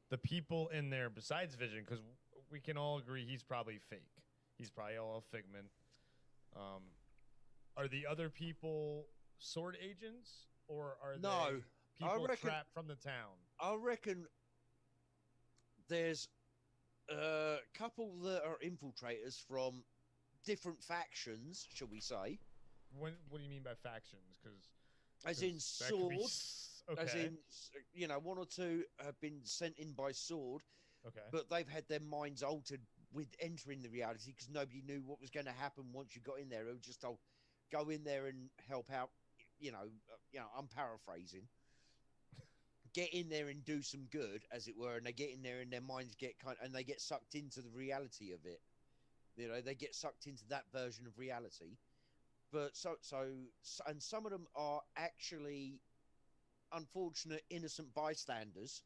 the people in there besides Vision? Because we can all agree he's probably fake. He's probably all a figment. Are the other people Sword agents, or are they people trapped from the town? I reckon there's a couple that are infiltrators from different factions, shall we say. What do you mean by factions? Because... As in Sword, as in, one or two have been sent in by Sword, but they've had their minds altered with entering the reality because nobody knew what was going to happen once you got in there. It was just told, go in there and help out. I'm paraphrasing. Get in there and do some good, as it were, and they get in there and their minds get and they get sucked into the reality of it. They get sucked into that version of reality. But and some of them are actually unfortunate, innocent bystanders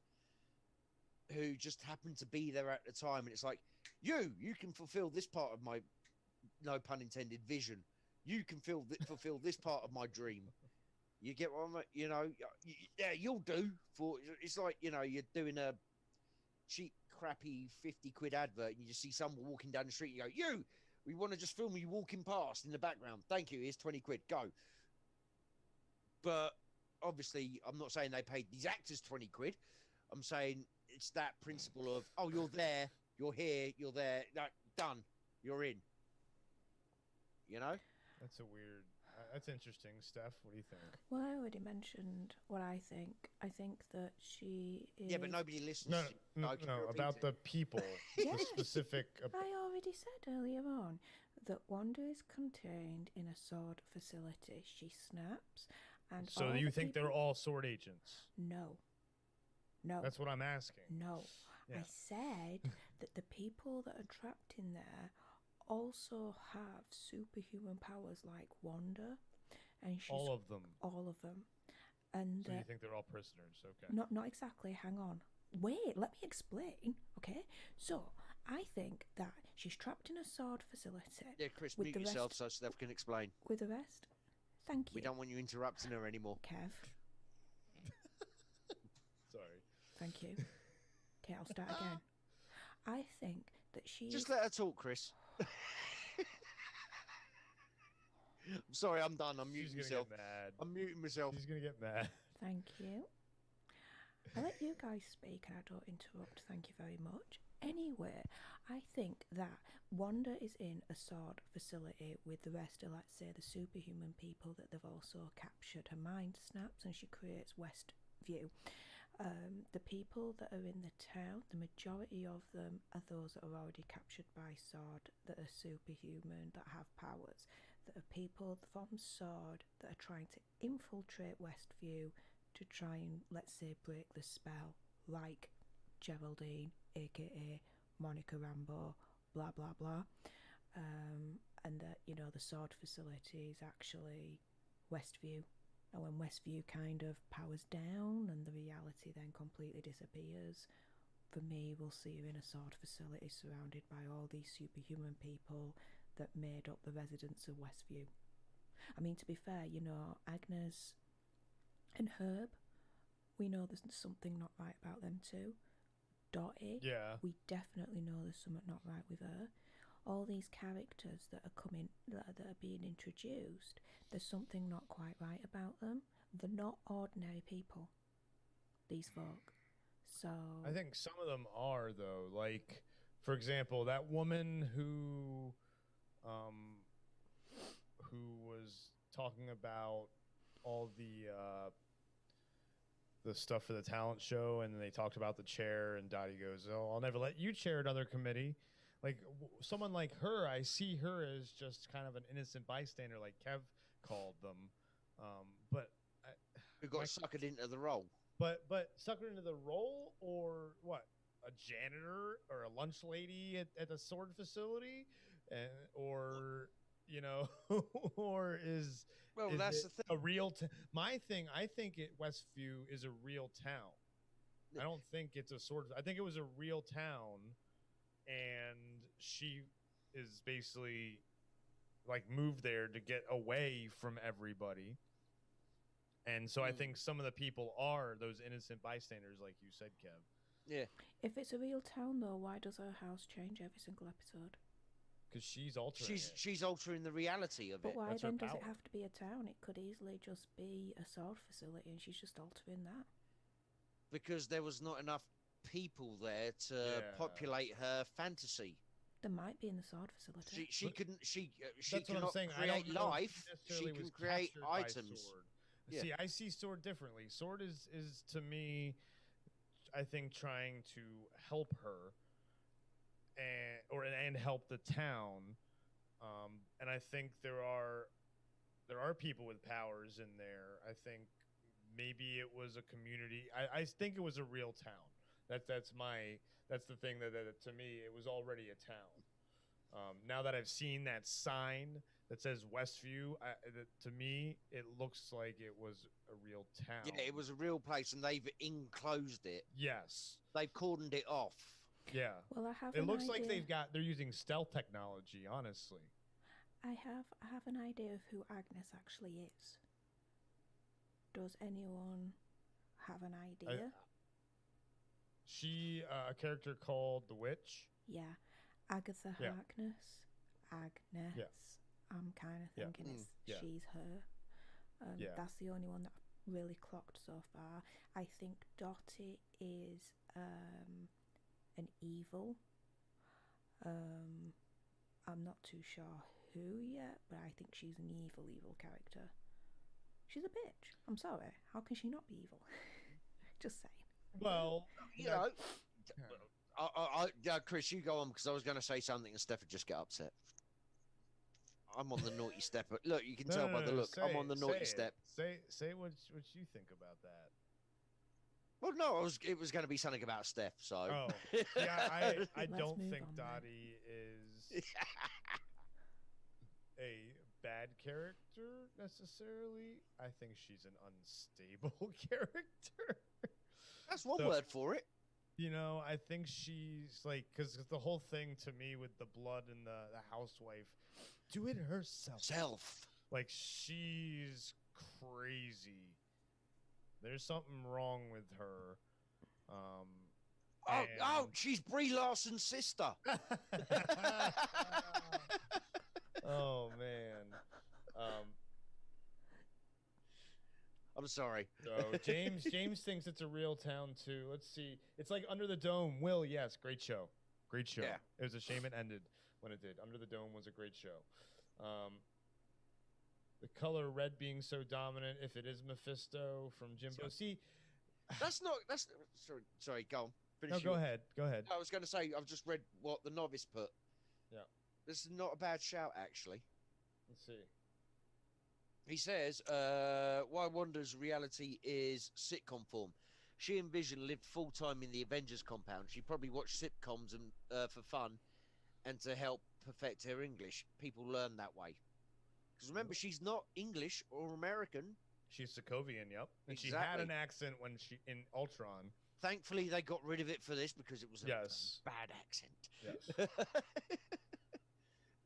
who just happen to be there at the time. And it's like, you can fulfill this part of my, no pun intended, vision. You can fulfill this part of my dream. You get what I'm, you'll do. It's like, you're doing a cheap, crappy 50 quid advert and you just see someone walking down the street. You go, we want to just film you walking past in the background. Thank you. Here's 20 quid. Go. But obviously, I'm not saying they paid these actors 20 quid. I'm saying it's that principle of, oh, you're there, you're here, you're there. No, done. You're in. That's that's interesting. Steph, what do you think? Well, I already mentioned what I think. I think that she is... Yeah, but nobody listens. No, about the people. The specific... I already said earlier on that Wanda is contained in a Sword facility. She snaps and... So you think they're all Sword agents? No. That's what I'm asking. No. Yeah. I said that the people that are trapped in there also have superhuman powers like Wanda, and she's all of them. And so you think they're all prisoners? Okay. Not exactly. Hang on. Wait, let me explain. Okay. So I think that she's trapped in a Sword facility. Yeah, Chris, mute yourself so Steph can explain. With the rest. Thank you. We don't want you interrupting her anymore. Kev. Sorry. Thank you. Okay, I'll start again. I think that she... Just let her talk, Chris. I'm sorry, I'm done. I'm muting myself. I'm muting myself. She's going to get mad. Thank you. I let you guys speak and I don't interrupt. Thank you very much. Anyway, I think that Wanda is in a Sword facility with the rest of, let's say, the superhuman people that they've also captured. Her mind snaps and she creates Westview. The people that are in the town, the majority of them are those that are already captured by Sword, that are superhuman, that have powers, that are people from Sword that are trying to infiltrate Westview to try and, let's say, break the spell, like Geraldine, aka Monica Rambeau, blah blah blah, and that, you know, the sword facility is actually Westview. And when Westview kind of powers down and the reality then completely disappears, for me, we'll see her in a sword facility surrounded by all these superhuman people that made up the residents of Westview. I mean, to be fair, you know, Agnes and Herb, we know there's something not right about them too. Dottie, Yeah. we definitely know there's something not right with her. All these characters that are coming, that are being introduced, there's something not quite right about them. They're not ordinary people, these folk. So I think some of them are, though. Like, for example, that woman who was talking about all the stuff for the talent show, and then they talked about the chair, and Dottie goes, "Oh, I'll never let you chair another committee." Like, someone like her, I see her as just kind of an innocent bystander, like Kev called them. But Who got suckered into the role. But suckered into the role, or what? A janitor or a lunch lady at the sword facility, or you know, or is that's the thing. a real? My thing, I think Westview is a real town. I don't think it's a sword. I think it was a real town, and she is basically like moved there to get away from everybody. And so I think some of the people are those innocent bystanders, like you said, Kev. Yeah. if it's a real town, though, why does her house change every single episode? Because she's altering it. She's altering the reality of But it. why That's her then does it power. have to be a town? It could easily just be a sword facility, and she's just altering that. Because there was not enough people there to Yeah. populate her fantasy. There might be in the sword facility. She But- couldn't. She That's what I'm cannot saying. I don't create know if life. necessarily She can was create captured by items. Sword. Yeah. See, I see Sword differently. Sword is to me, I think, trying to help her and help the town. And I think there are people with powers in there. I think maybe it was a community. I think it was a real town. That's the thing that to me it was already a town. Now that I've seen that sign that says Westview, to me it looks like it was a real town. Yeah, it was a real place, and they've enclosed it. Yes. They've cordoned it off. Yeah. Well, I have. It an looks like idea. they're using stealth technology. Honestly. I have an idea of who Agnes actually is. Does anyone have an idea? She a character called the Witch. Yeah, Agatha Yeah. Harkness. Agnes. Yeah. I'm kind of Yeah. thinking it's Yeah. she's her. Yeah. That's the only one that I've really clocked so far. I think Dottie is an evil. I'm not too sure who yet, but I think she's an evil character. She's a bitch. I'm sorry. How can she not be evil? Just saying. Well, You know, Chris, you go on, because I was going to say something and Steph would just get upset. I'm on the naughty step. Look, you can tell by the look. I'm on the naughty step. Say what you think about that. Well, no, it was going to be something about Steph. So. Oh, yeah, I Let's don't move think on then. Dottie is a bad character necessarily. I think she's an unstable character. That's one So- word for it. You know, I think she's like, because the whole thing to me with the blood and the housewife, do it herself. Self. Like, she's crazy. There's something wrong with her. Oh, she's Brie Larson's sister. Oh man. I'm sorry. So James thinks it's a real town too. Let's see. It's like Under the Dome. Will, yes, great show. Great show. Yeah. It was a shame it ended when it did. Under the Dome was a great show. The color red being so dominant, if it is Mephisto from Jimbo. See, That's sorry, go on. no, Finish go your- ahead. Go ahead. I was going to say, I've just read what the novice put. Yeah. This is not a bad shout, actually. Let's see. He says, why Wanda's reality is sitcom form. she and Vision lived full time in the Avengers compound. She probably watched sitcoms and for fun and to help perfect her English. People learn that way. Because remember, she's not English or American. She's Sokovian, yep. And Exactly. she had an accent when she in Ultron. Thankfully, they got rid of it for this because it was a bad accent. Yes.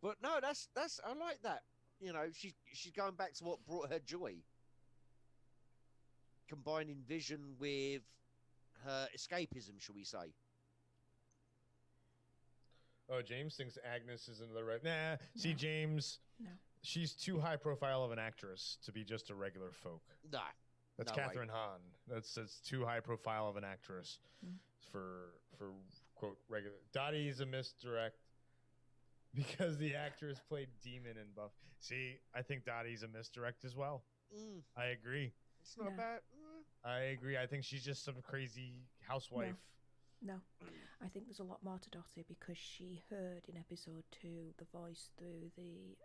But no, that's I like that. You know, she's going back to what brought her joy. Combining Vision with her escapism, shall we say. Oh, James thinks Agnes is another right. Nah, see, James. No. She's too high profile of an actress to be just a regular folk. Nah. That's Catherine Hahn. That's too high profile of an actress for quote regular. Dottie's a misdirect because the actress played Demon in Buff. See, I think Dottie's a misdirect as well. I agree. It's not bad. I agree. I think she's just some crazy housewife. No. I think there's a lot more to Dottie because she heard in episode 2 the voice through the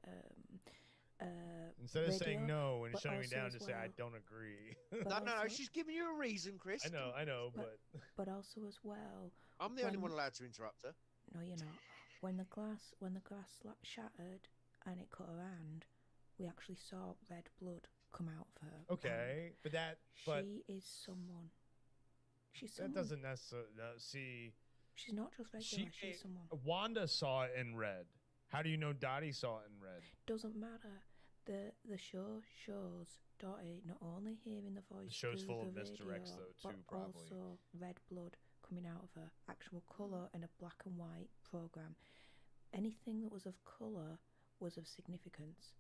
instead of radio, saying no and shutting me down to well, say I don't agree. No, she's giving you a reason, Chris. I know, but also as well. I'm the only one allowed to interrupt her. No, you're not. When the glass shattered and it cut her hand, we actually saw red blood come out of her. Okay, but she is someone. She's someone. That doesn't necessarily see. She's not just regular. She's someone. Wanda saw it in red. How do you know Dottie saw it in red? Doesn't matter. The show shows Dottie not only hearing the voice. The show's full of radio, misdirects though too, but probably. Also red blood coming out of her. Actual colour in a black and white program. Anything that was of colour was of significance.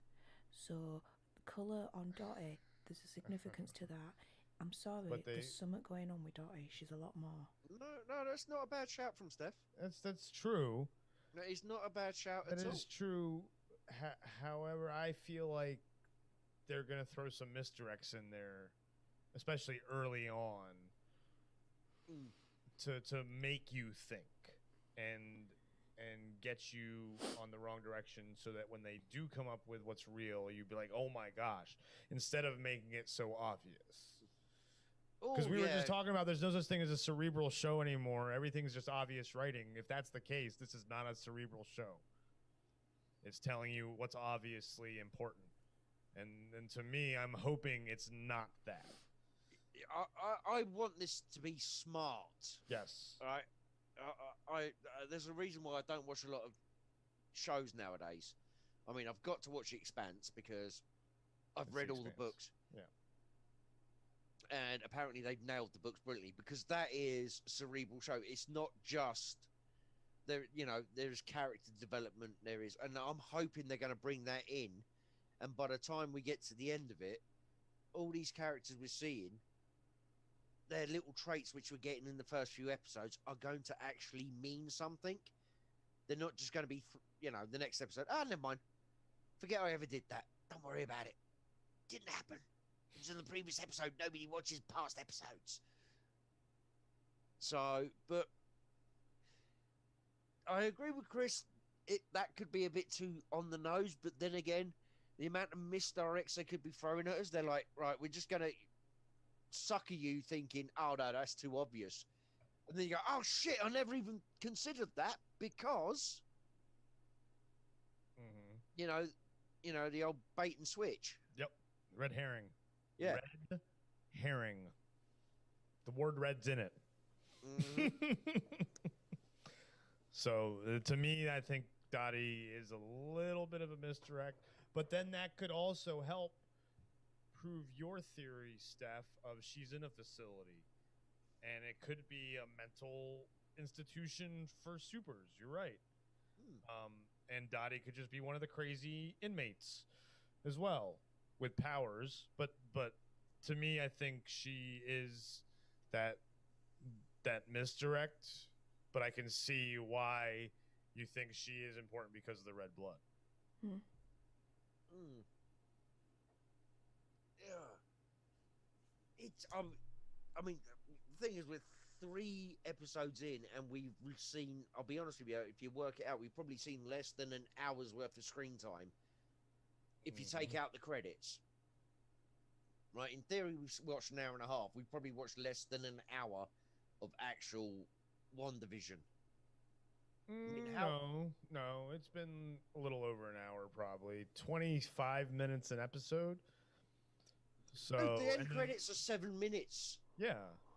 So colour on Dottie, there's a significance to that. I'm sorry, there's something going on with Dottie. She's a lot more. No, that's not a bad shout from Steph. That's true. No, it's not a bad shout at all. That is true. However, I feel like they're gonna throw some misdirects in there, especially early on, to make you think and get you on the wrong direction, so that when they do come up with what's real, you'd be like, "Oh my gosh!" Instead of making it so obvious. Because we were just talking about there's no such thing as a cerebral show anymore. Everything's just obvious writing. If that's the case, this is not a cerebral show. It's telling you what's obviously important. And to me, I'm hoping it's not that. I want this to be smart. Yes. All right. There's a reason why I don't watch a lot of shows nowadays. I mean, I've got to watch The Expanse because I've read all the books. Yeah. And apparently they've nailed the books brilliantly because that is a cerebral show. It's not just there. You know, there's character development. There is, and I'm hoping they're going to bring that in. And by the time we get to the end of it, all these characters we're seeing, their little traits which we're getting in the first few episodes are going to actually mean something. They're not just going to be, the next episode. Oh, never mind. Forget I ever did that. Don't worry about it. Didn't happen. It was in the previous episode. Nobody watches past episodes. So, but I agree with Chris. That could be a bit too on the nose, but then again, the amount of misdirects they could be throwing at us, they're like, right, we're just going to sucker you thinking, oh, no, that's too obvious. And then you go, oh, shit, I never even considered that because, the old bait and switch. Yep. Red herring. Yeah. Red herring. The word red's in it. Mm-hmm. So, to me, I think Dottie is a little bit of a misdirect. But then that could also help prove your theory, Steph, of she's in a facility. And it could be a mental institution for supers. You're right. And Dottie could just be one of the crazy inmates as well with powers. But to me, I think she is that misdirect. But I can see why you think she is important because of the red blood. Hmm. Yeah. It's I mean, the thing is, we're 3 episodes in, and we've seen. I'll be honest with you. If you work it out, we've probably seen less than an hour's worth of screen time. If you take out the credits, right? In theory, we've watched an hour and a half. We've probably watched less than an hour of actual WandaVision. No, it's been a little over an hour, probably 25 minutes an episode. So the end credits are 7 minutes. Yeah,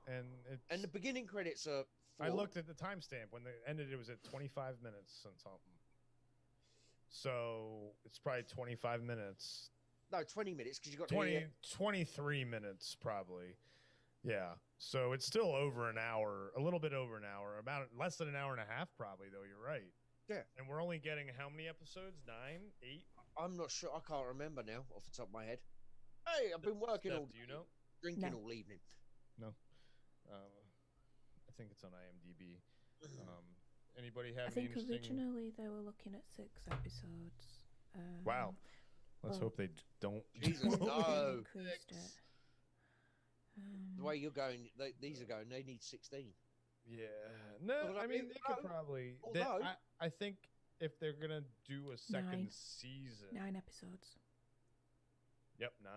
and the beginning credits are 4. I looked at the timestamp when they ended. It was at 25 minutes and something. So it's probably 25 minutes. No, 20 minutes because you got 23 minutes probably. Yeah. So it's still over an hour, a little bit over an hour, about less than an hour and a half probably, though. You're right. Yeah. And we're only getting how many episodes? 9, 8? I'm not sure. I can't remember now off the top of my head. Hey, I've been working all day. Do you know? Drinking all evening. No. I think it's on IMDb. Anybody have any interesting... originally they were looking at 6 episodes. Wow. Let's hope they don't. Jesus, no. Increased it. The way you're going, these are going, they need 16. Yeah. No, I mean, they could probably... I think if they're going to do a second season... 9 episodes. Yep, 9.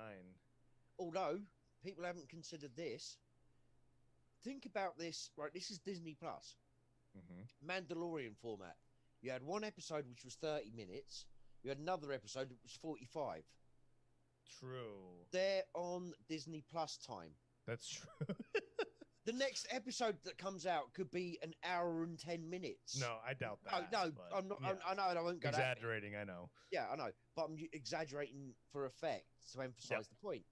Although, people haven't considered this. Think about this, right? This is Disney Plus. Mandalorian format. You had one episode which was 30 minutes. You had another episode that was 45. True. They're on Disney Plus time. That's true. The next episode that comes out could be an hour and 10 minutes. No, I doubt that. No, I'm not. Yeah. I know, I won't go exaggerating. I know. Yeah, I know, but I'm exaggerating for effect to emphasize the point.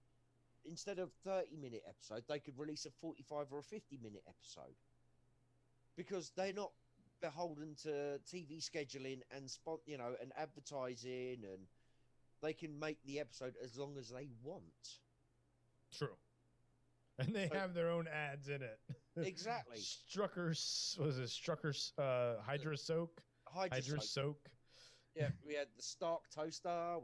Instead of 30-minute episode, they could release a 45 or a 50-minute episode because they're not beholden to TV scheduling and and advertising, and they can make the episode as long as they want. True. And they have their own ads in it. Exactly. Strucker's Hydra Soak? Hydra Soak. Yeah, we had the Stark toaster.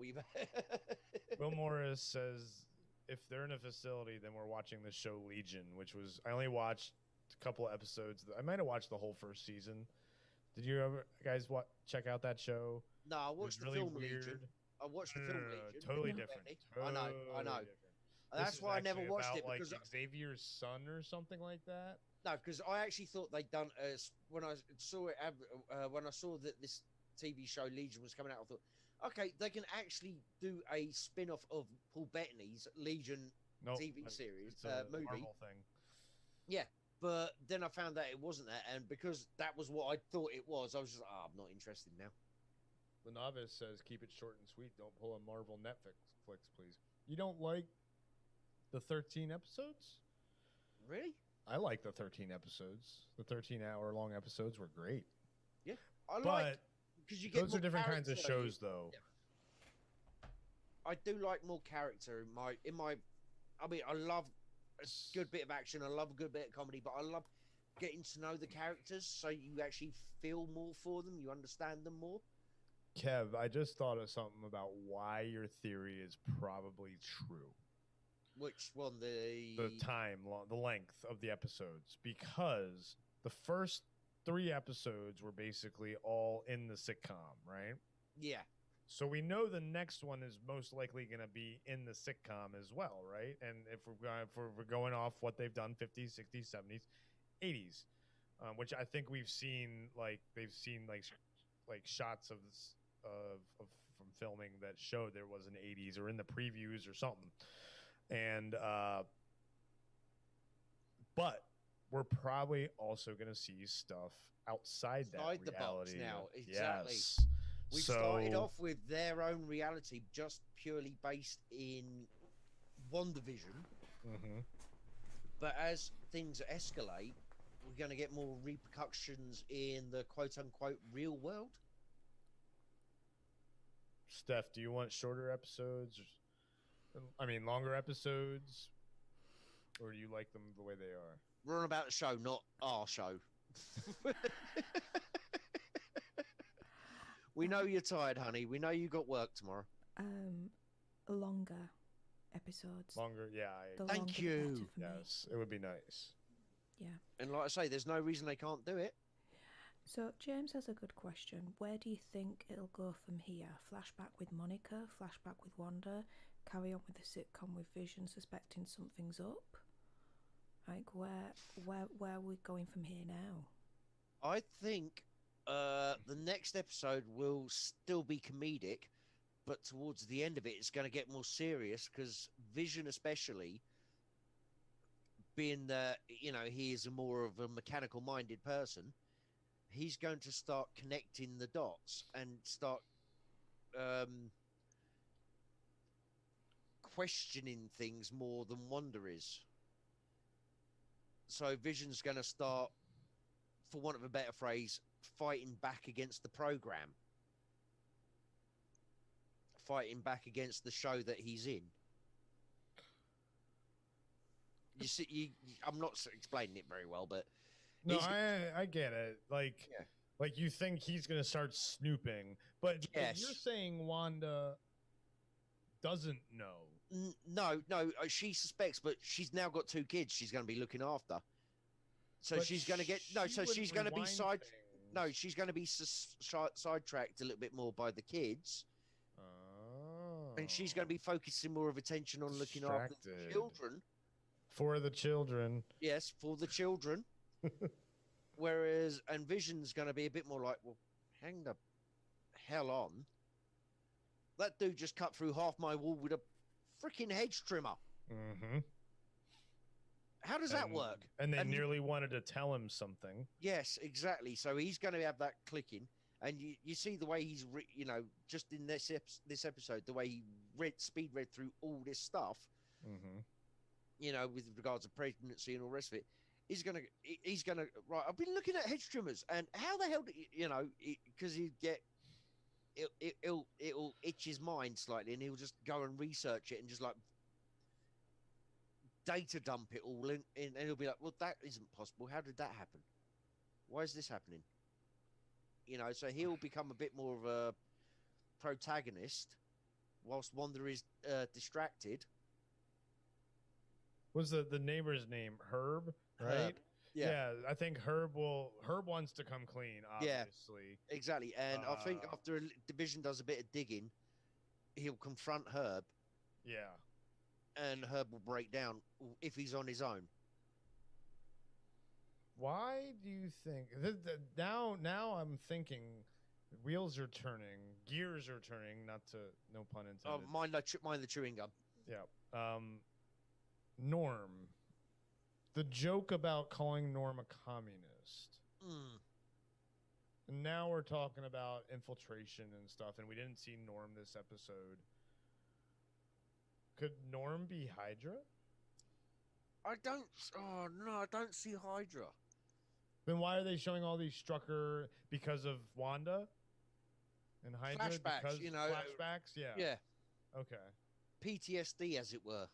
Will Morris says, if they're in a facility, then we're watching the show Legion, which was... I only watched a couple of episodes. I might have watched the whole first season. Did you ever guys check out that show? No, I watched the film Legion. I watched the film Legion. Totally different. I know. Different. That's why I never watched it, because like Xavier's son or something like that. No, because I actually thought they'd done when I saw it when I saw that this TV show Legion was coming out. I thought, okay, they can actually do a spin-off of Paul Bettany's Legion TV series movie. Marvel thing. Yeah, but then I found that it wasn't that, and because that was what I thought it was, I was just I'm not interested now. The novice says, keep it short and sweet. Don't pull a Marvel Netflix flicks, please. You don't like the 13 episodes? Really? I like the 13 episodes. The 13-hour-long episodes were great. Yeah, because you get those are different kinds of shows, though. Yeah. I do like more character in my. I mean, I love a good bit of action. I love a good bit of comedy, but I love getting to know the characters so you actually feel more for them. You understand them more. Kev, I just thought of something about why your theory is probably true. Which one? The the length of the episodes. Because the first 3 episodes were basically all in the sitcom, right? Yeah. So we know the next one is most likely going to be in the sitcom as well, right? And if we're going off what they've done, 50s, 60s, 70s, 80s, which I think they've seen shots of from filming that showed there was an 80s or in the previews or something. And but we're probably also going to see stuff outside that reality. The box now, exactly. Yes. We started off with their own reality, just purely based in WandaVision. Mm-hmm. But as things escalate, we're going to get more repercussions in the quote-unquote real world. Steph, do you want shorter episodes? I mean, longer episodes? Or do you like them the way they are? We're on about the show, not our show. We know you're tired, honey. We know you got work tomorrow. Longer episodes. Longer, yeah. Thank you. Yes, it would be nice. Yeah. And like I say, there's no reason they can't do it. So James has a good question. Where do you think it'll go from here? Flashback with Monica, flashback with Wanda, carry on with the sitcom with Vision suspecting something's up? Like, where are we going from here now? I think the next episode will still be comedic, but towards the end of it, it's going to get more serious because Vision, especially, being that he is a more of a mechanical-minded person, he's going to start connecting the dots and start questioning things more than Wanda is. So Vision's going to start, for want of a better phrase, fighting back against the program, fighting back against the show that he's in. You see, I'm not explaining it very well, but no, I get it. Like, yeah. Like you think he's gonna start snooping, but Yes. you're saying Wanda doesn't know. No, she suspects, but she's now got 2 kids she's going to be looking after. So But she's going to get she's going to be she's going to be sidetracked a little bit more by the kids. Oh. And she's going to be focusing more of attention on looking after the children. For the children. Yes, for the children. Whereas, and Vision's going to be a bit more like, well, hang the hell on. That dude just cut through half my wall with a freaking hedge trimmer. Mm-hmm. How does that work? And they nearly wanted to tell him something. Yes, exactly. So he's going to have that clicking. And you see the way he's, just in this episode, the way he speed read through all this stuff, with regards to pregnancy and all the rest of it. He's gonna right. I've been looking at hedge trimmers, and how the hell, because it'll itch his mind slightly, and he'll just go and research it and just like data dump it all in, and he'll be like, well, that isn't possible. How did that happen? Why is this happening? So he'll become a bit more of a protagonist, whilst Wanda is distracted. Was the neighbor's name Herb? Right? Herb. Yeah. I think Herb wants to come clean, obviously. Yeah, exactly. And I think after Division does a bit of digging, he'll confront Herb. Yeah. And Herb will break down if he's on his own. Why do you think now I'm thinking wheels are turning, gears are turning, no pun intended. Oh, mind the chewing gum. Yeah. Norm. The joke about calling Norm a communist. And now we're talking about infiltration and stuff, and we didn't see Norm this episode. Could Norm be Hydra? I don't see Hydra. Then why are they showing all these Strucker because of Wanda? And Hydra? Flashbacks, Flashbacks? Yeah. Yeah. Okay. PTSD, as it were.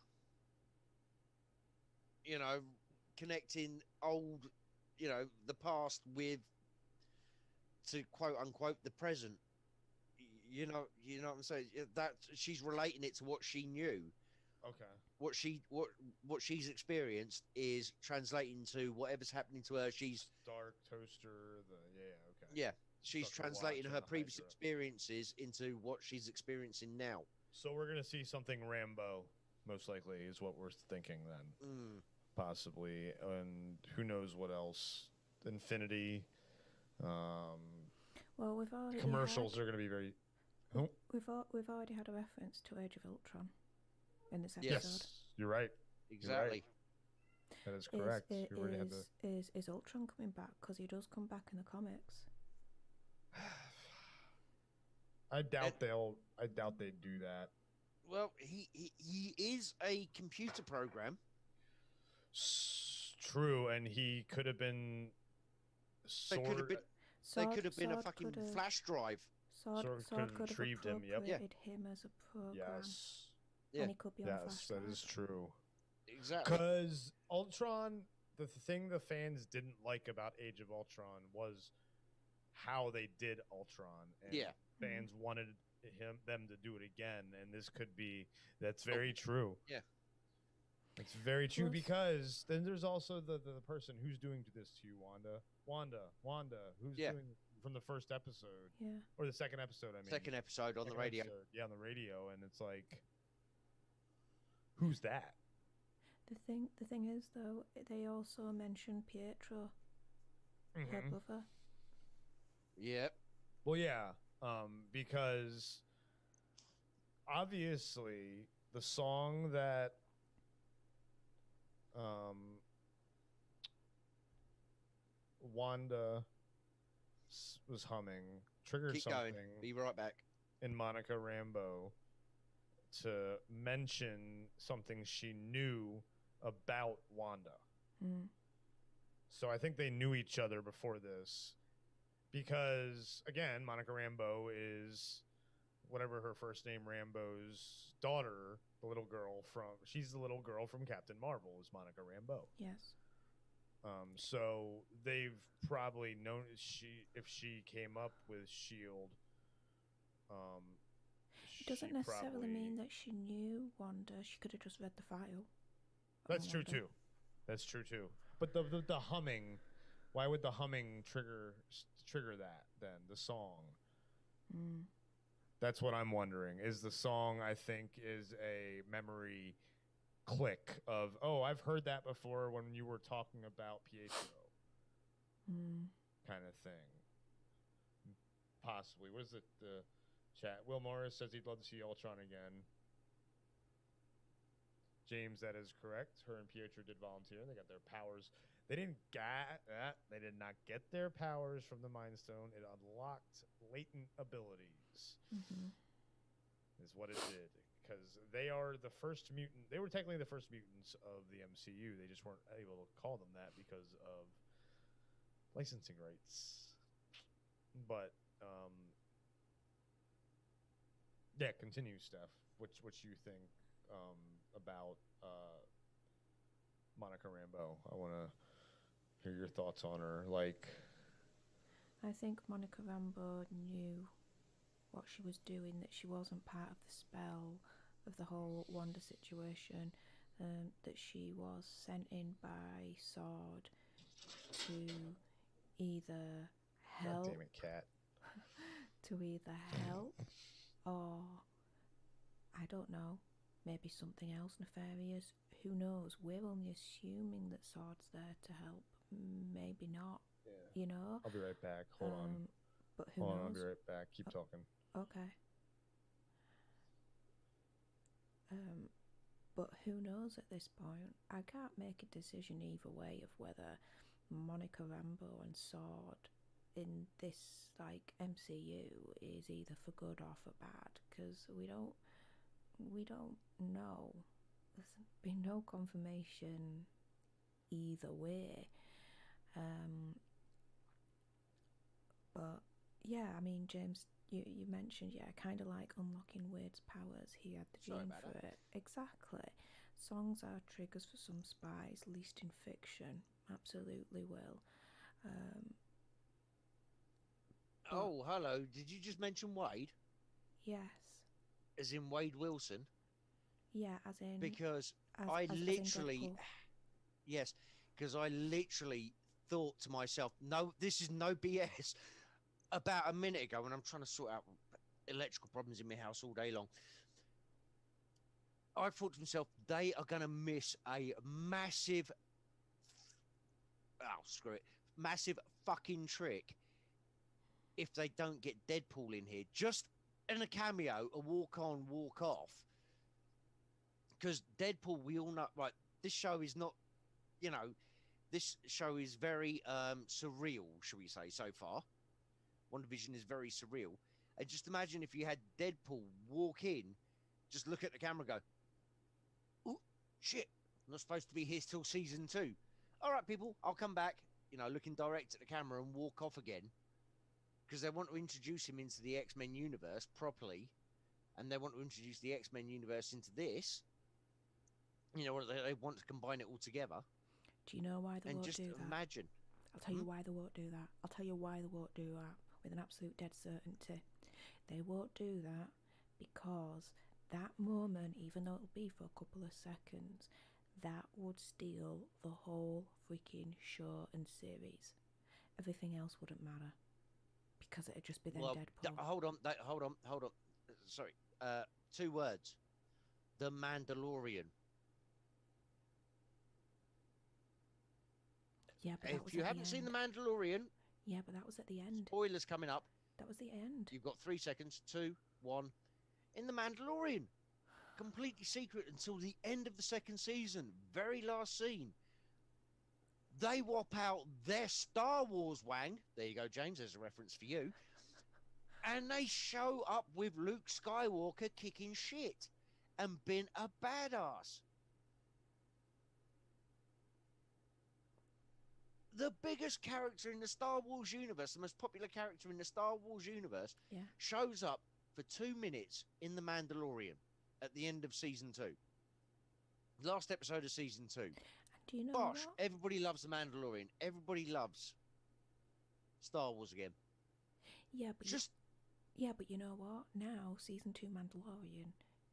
Connecting old, the past with, to quote unquote, the present. You know what I'm saying? That she's relating it to what she knew. Okay. What she's experienced is translating to whatever's happening to her. She's Stark Toaster. Okay. Yeah, she's translating her previous experiences into what she's experiencing now. So we're gonna see something Rambo, most likely, is what we're thinking then. Possibly, and who knows what else? Infinity. Well, we've already commercials are going to be very. Oh. We've already had a reference to Age of Ultron in this episode. Yes, you're right. Exactly. That is correct. Is Ultron coming back? Because he does come back in the comics. I doubt they'd do that. Well, he is a computer program. True, and he could have been. They could have been a fucking flash drive. Sword could have retrieved him. Yep. him as a program. Yes. And he could be on flash Yes, drive. that is true. Exactly. Because Ultron, the thing the fans didn't like about Age of Ultron was how they did Ultron, and fans wanted them to do it again, and this could be. That's very true. Yeah. It's very true, because then there's also the person who's doing this to you, Wanda, who's doing from the first episode, or the second episode. I mean, second episode on the radio. Yeah, on the radio, and it's like, Who's that? The thing is, though, they also mention Pietro, her brother. Yep. Well, yeah, because obviously the song that Wanda was humming triggered Keep something going. Be right back. in Monica Rambeau to mention something she knew about Wanda. So I think they knew each other before this, because again, Monica Rambeau is whatever her first name, Rambeau's daughter, she's the little girl from Captain Marvel, is Monica Rambeau. Yes. So they've probably known if she came up with Shield. It doesn't necessarily mean that she knew Wanda. She could have just read the file. That's true too. That's true too. But the humming, why would the humming trigger that then? The song. That's what I'm wondering. Is the song, I think, is a memory click of, oh, I've heard that before when you were talking about Pietro. Kind of thing. Possibly. What is it? The chat. Will Morris says he'd love to see Ultron again. James, that is correct. Her and Pietro did volunteer. They got their powers. They did not get their powers from the Mind Stone. It unlocked latent abilities. Is what it did. Because they are the first mutant. They were technically the first mutants of the MCU. They just weren't able to call them that because of licensing rights. But yeah, continue, Steph. What you think about Monica Rambeau? I want to hear your thoughts on her. Like, I think Monica Rambeau knew what she was doing, that she wasn't part of the spell of the whole Wanda situation, that she was sent in by SWORD to either help. God damn it, cat. To either help or, I don't know, maybe something else nefarious. Who knows? We're only assuming that SWORD's there to help. Maybe not. Yeah. You know? I'll be right back. Hold on. But who knows? I'll be right back. Keep talking. Okay. But who knows at this point? I can't make a decision either way of whether Monica Rambeau and SWORD in this like MCU is either for good or for bad, because we don't know. There's been no confirmation either way. But yeah, I mean, James, you mentioned, yeah, kind of like unlocking Wade's powers. He had the gene for it. Exactly. Songs are triggers for some spies, least in fiction. Absolutely will. Oh, hello. Did you just mention Wade? Yes. As in Wade Wilson? Yeah, as in... Because as literally... Yes, because I literally thought to myself, no, this is no BS. About a minute ago, when I'm trying to sort out electrical problems in my house all day long, I thought to myself, they are going to miss a massive... Oh, screw it. Massive fucking trick if they don't get Deadpool in here. Just in a cameo, a walk on, walk off. Because Deadpool, we all know, right, this show is not, you know, this show is very surreal, shall we say, so far. WandaVision is very surreal. And just imagine if you had Deadpool walk in, just look at the camera and go, oh, shit, I'm not supposed to be here till season 2. All right, people, I'll come back, you know, looking direct at the camera and walk off again. Because they want to introduce him into the X-Men universe properly. And they want to introduce the X-Men universe into this. You know, they want to combine it all together. Do you know why they won't do that? And just imagine. I'll tell you why they won't do that. I'll tell you why they won't do that with an absolute dead certainty. They won't do that because that moment, even though it'll be for a couple of seconds, that would steal the whole freaking show and series. Everything else wouldn't matter because it'd just be then Deadpool. Hold on. Sorry. 2 words. The Mandalorian. Yeah, but that was If you at haven't the seen end. The Mandalorian, Yeah, but that was at the end. spoilers coming up. That was the end. You've got 3 seconds. 2, 1. In The Mandalorian, completely secret until the end of the 2nd season. Very last scene. They whop out their Star Wars wang. There you go, James. There's a reference for you. And they show up with Luke Skywalker kicking shit and being a badass. The biggest character in the Star Wars universe, the most popular character in the Star Wars universe, shows up for 2 minutes in The Mandalorian at the end of season 2. Last episode of season 2. And do you know Bosh, what? everybody loves The Mandalorian. Everybody loves Star Wars again. Yeah, but you know what? Now, season 2 Mandalorian,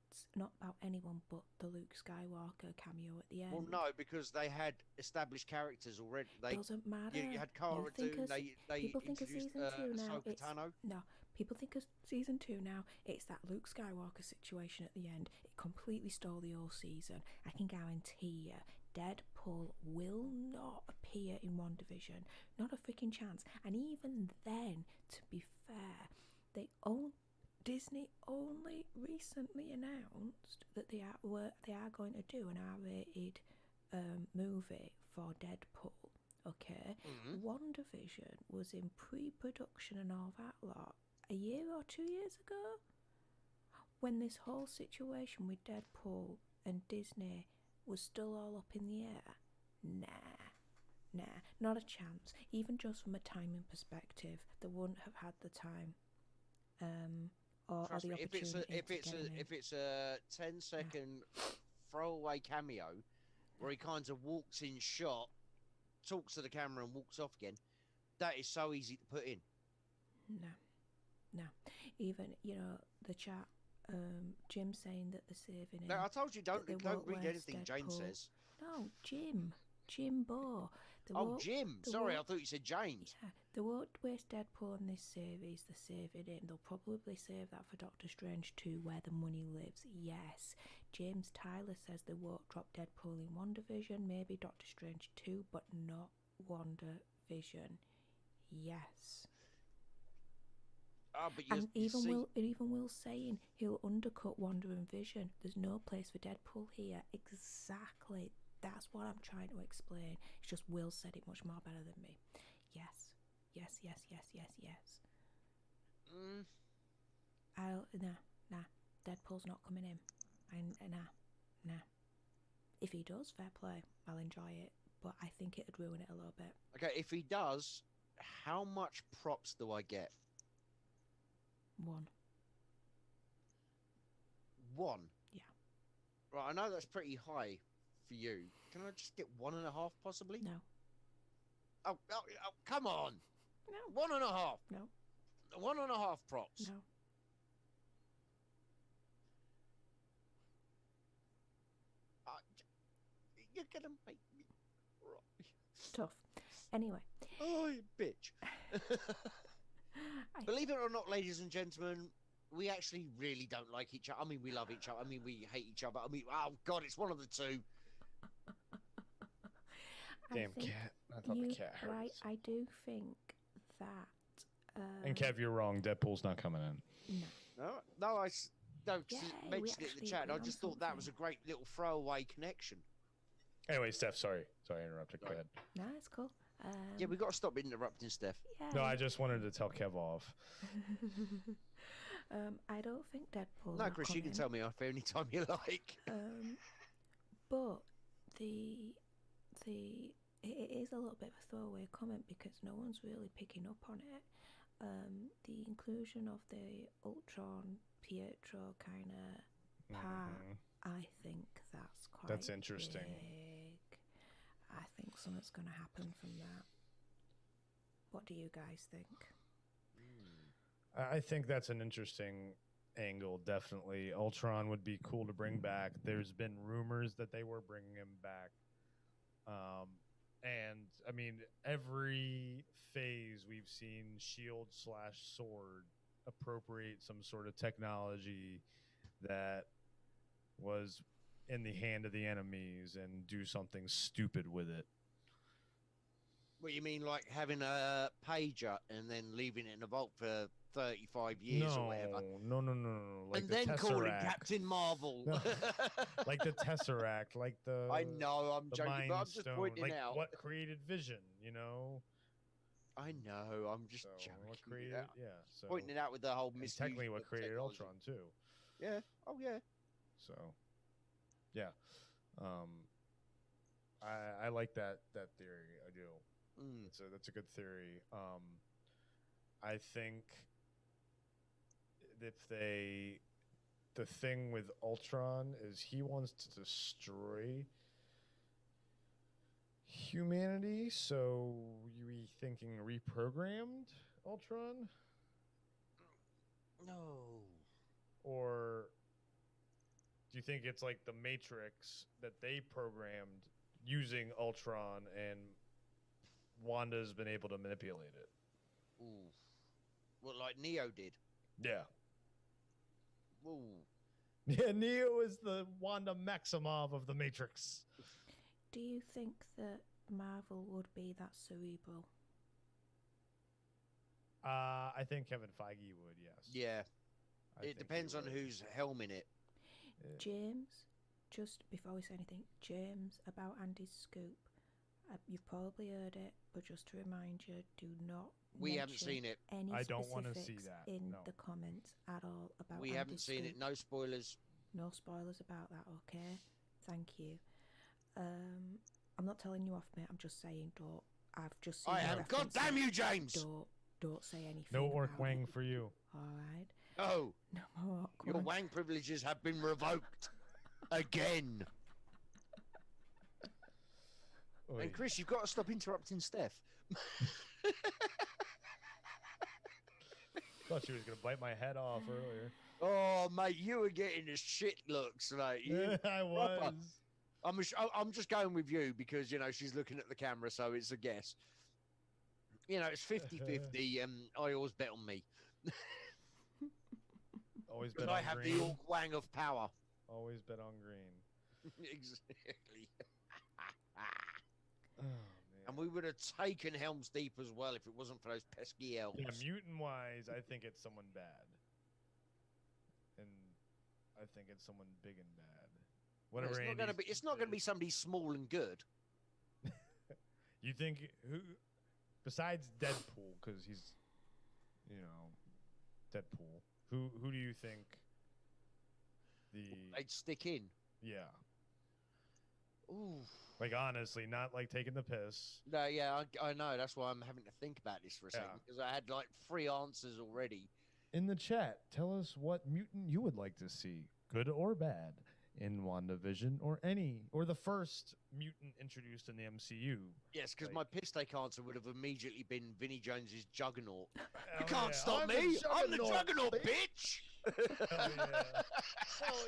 it's not about anyone but the Luke Skywalker cameo at the end. Well, no, because they had established characters already. Doesn't matter. You had Cara Dune. They people think of introduced season 2 now. Ahsoka Tano. No, people think of season 2 now. It's that Luke Skywalker situation at the end. It completely stole the whole season. I can guarantee you, Deadpool will not appear in WandaVision. Not a freaking chance. And even then, to be fair, Disney only recently announced that they are going to do an R-rated movie for Deadpool. Okay, WandaVision was in pre-production and all that lot a year or 2 years ago, when this whole situation with Deadpool and Disney was still all up in the air. Nah, not a chance. Even just from a timing perspective, they wouldn't have had the time. Or the opportunity if it's a 10-second throwaway cameo where he kind of walks in shot, talks to the camera and walks off again, that is so easy to put in. No. Even the chat, Jim saying that they're saving him. No, I told you don't read anything Jane says. No, Jim Bow. Jim. Sorry, I thought you said James. Yeah, they won't waste Deadpool in this series. They're saving it. They'll probably save that for Doctor Strange 2, where the money lives. Yes. James Tyler says they won't drop Deadpool in WandaVision, maybe Doctor Strange 2, but not WandaVision. Yes. But and even Will saying he'll undercut Wanda and Vision. There's no place for Deadpool here. Exactly. That's what I'm trying to explain. It's just Will said it much more better than me. Yes. Nah. Deadpool's not coming in. Nah. If he does, fair play. I'll enjoy it. But I think it'd ruin it a little bit. Okay, if he does, how much props do I get? 1. 1? Yeah. Right, I know that's pretty high for you. Can I just get 1.5 possibly? No. Oh, come on. No. 1.5. No. 1.5 props. No. You're gonna make me tough. Anyway. Oh, you bitch. Believe it or not, ladies and gentlemen, we actually really don't like each other. I mean, we love each other. I mean, we hate each other. I mean, oh God, it's one of the two. Damn cat. I thought the cat hurt. Right, I do think that... and Kev, you're wrong. Deadpool's not coming in. No, I mentioned it in the chat. I just thought that was a great little throwaway connection. Anyway, Steph, sorry I interrupted. Go ahead. No, it's cool. Yeah, we got to stop interrupting Steph. Yeah. No, I just wanted to tell Kev off. I don't think Deadpool. No, Chris, you can tell me off any time you like. But it is a little bit of a throwaway comment because no one's really picking up on it. The inclusion of the Ultron Pietro kind of part, I think that's interesting. Big. I think something's going to happen from that. What do you guys think? I think that's an interesting angle, definitely. Ultron would be cool to bring back. There's been rumors that they were bringing him back. And, I mean, every phase we've seen S.H.I.E.L.D./Sword appropriate some sort of technology that was in the hand of the enemies and do something stupid with it. What you mean, like having a pager and then leaving it in a vault for 35 years or whatever? No. Like And the then calling Tesseract. Captain Marvel. No. Like the Tesseract, like the. I know, I'm the joking, Mind but I'm just Stone, pointing like out. what created Vision, you know? I know, I'm just So joking. what created? Yeah. So Pointing it out with the whole and misuse technically what of created technology. Ultron too. Yeah. Oh yeah. So, yeah. I like that theory. I do. That's a good theory. I think if the thing with Ultron is he wants to destroy humanity, so you thinking reprogrammed Ultron? No. Or do you think it's like the Matrix that they programmed using Ultron and Wanda's been able to manipulate it? Ooh. What, like Neo did? Yeah. Ooh. Yeah, Neo is the Wanda Maximoff of the Matrix. Do you think that Marvel would be that cerebral? I think Kevin Feige would, yes. Yeah. I think It depends he on would. who's helming it. James, just before we say anything, James, about Andy's scoop. You've probably heard it, but just to remind you, do not. We haven't seen it. Any I don't want to specifics see that. in No. the comments at all about. We Andy's haven't seen scoop. it. No spoilers. No spoilers about that. Okay, thank you. I'm not telling you off, mate. I'm just saying, don't. I've just seen. I am. God damn you, James! Don't say anything. No orc about wang it. for you. All right. Oh, No more orc your wang. wang privileges have been revoked again. And Chris, you've got to stop interrupting Steph. Thought she was gonna bite my head off earlier. Oh, mate, you were getting the shit looks, mate. You, I was. I'm just going with you because, you know, she's looking at the camera, so it's a guess. You know, it's 50-50. I always bet on me. Always bet But on I have green. the orc wang of power. Always bet on green. Exactly. Oh, man. And we would have taken Helm's Deep as well if it wasn't for those pesky elves. Yeah, mutant-wise, I think it's someone bad. And I think it's someone big and bad. Well, Whatever. it's not gonna be somebody small and good. You think who, besides Deadpool, because he's, you know, Deadpool. Who do you think? They'd stick in. Yeah. Ooh. Like honestly, not like taking the piss. No, yeah, I know. That's why I'm having to think about this for a second Yeah. because I had like 3 answers already. In the chat, tell us what mutant you would like to see, good or bad, in WandaVision or the first mutant introduced in the MCU. Yes, because Like- my piss take answer would have immediately been Vinnie Jones's Juggernaut. You Hell can't yeah. stop I'm me! the I'm the Juggernaut, Juggernaut, bitch! Hell yeah! Hell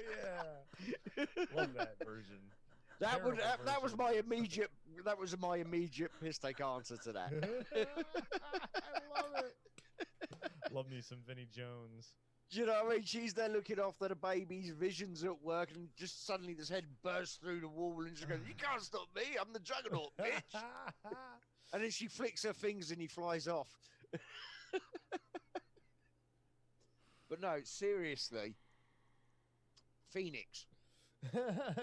yeah! Love that version. That was Terrible that was version. my immediate piss take answer to that. I love it. Love me some Vinnie Jones. Do you know what I mean? She's there looking after the baby's visions at work, and just suddenly this head bursts through the wall, and she goes, "You can't stop me! I'm the Juggernaut, bitch!" And then she flicks her fingers, and he flies off. But no, seriously, Phoenix.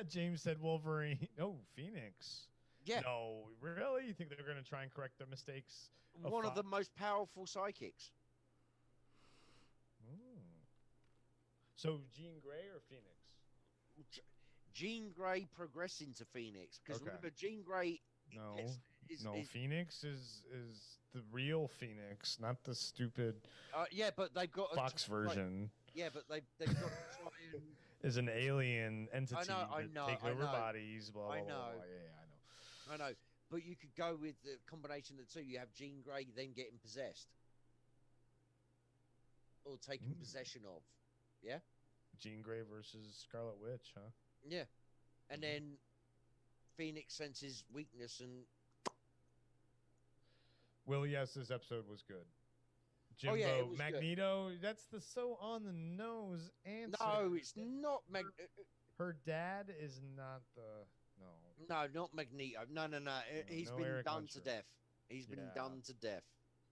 James said Wolverine. Oh, Phoenix. Yeah, No, really? You think they're going to try and correct their mistakes? one of the most powerful psychics. So Jean Grey or Phoenix? Jean Grey progressing to Phoenix, because Okay. remember, Jean Grey. No, is Phoenix is the real Phoenix, not the stupid yeah, but they've got Fox version. Yeah, but they've got to try and. Is an alien entity I that know, take I over know. bodies. Blah, blah, I blah, know. blah. Yeah, I know, but you could go with the combination of the two. You have Jean Grey then getting possessed, or taken possession of. Yeah. Jean Grey versus Scarlet Witch, huh? Yeah, and then Phoenix senses weakness and. Well, yes, this episode was good. Oh, Jimbo, yeah, it was good. Magneto. That's the so on the nose answer. No, it's not Her dad is not the no. No, not Magneto. No. No, He's no been Eric done Hunter. to death. He's been done to death.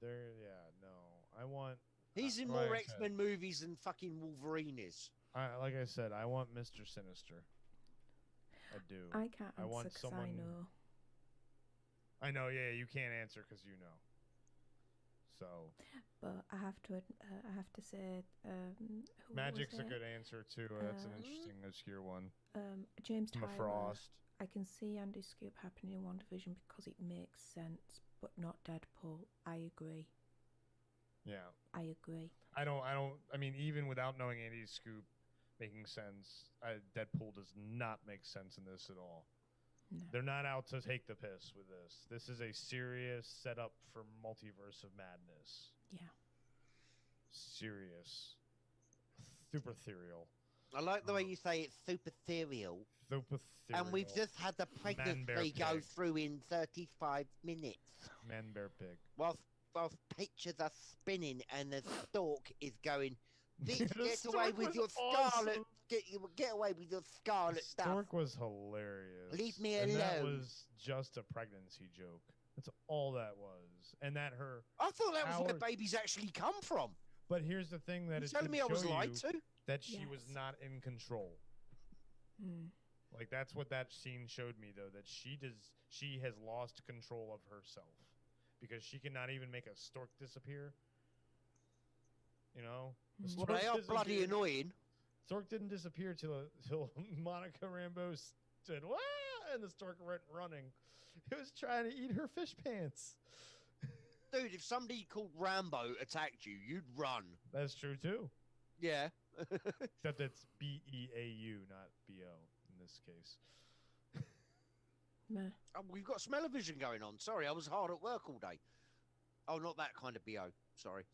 I want... He's in more X-Men movies than fucking Wolverine is. Like I said, I want Mr. Sinister. I do. I can't answer because I know. I know, yeah, you can't answer because you know. So... But I have to say... Magic's a good answer, too. That's an interesting, obscure one. James Tyler. Frost. I can see Andy's scoop happening in WandaVision because it makes sense, but not Deadpool. I agree. Yeah. I agree. I mean, even without knowing Andy's scoop making sense, Deadpool does not make sense in this at all. No. They're not out to take the piss with this. This is a serious setup for Multiverse of Madness. Yeah. Serious. Super ethereal. I like the way you say it's super ethereal. Super ethereal. And we've just had the pregnancy go through in 35 minutes. Man, bear, pig. Whilst pictures are spinning and the stalk is going, get away with your scarlet. Get away with your scarlet stuff. Stork was hilarious. Leave me alone. And that was just a pregnancy joke. That's all that was. And that her... I thought that was where babies actually come from. But here's the thing that You're telling me I was lied to? That she was not in control. Mm. Like, that's what that scene showed me, though, that she has lost control of herself. Because she cannot even make a stork disappear. You know? Well, they are bloody annoying. Stork didn't disappear till Monica Rambeau said, "Wah!" and the stork went running. It was trying to eat her fish pants. Dude, if somebody called Rambo attacked you, you'd run. That's true, too. Yeah. Except it's B-E-A-U, not B-O in this case. Meh. Oh, we've got smell-o-vision going on. Sorry, I was hard at work all day. Oh, not that kind of B-O. Sorry.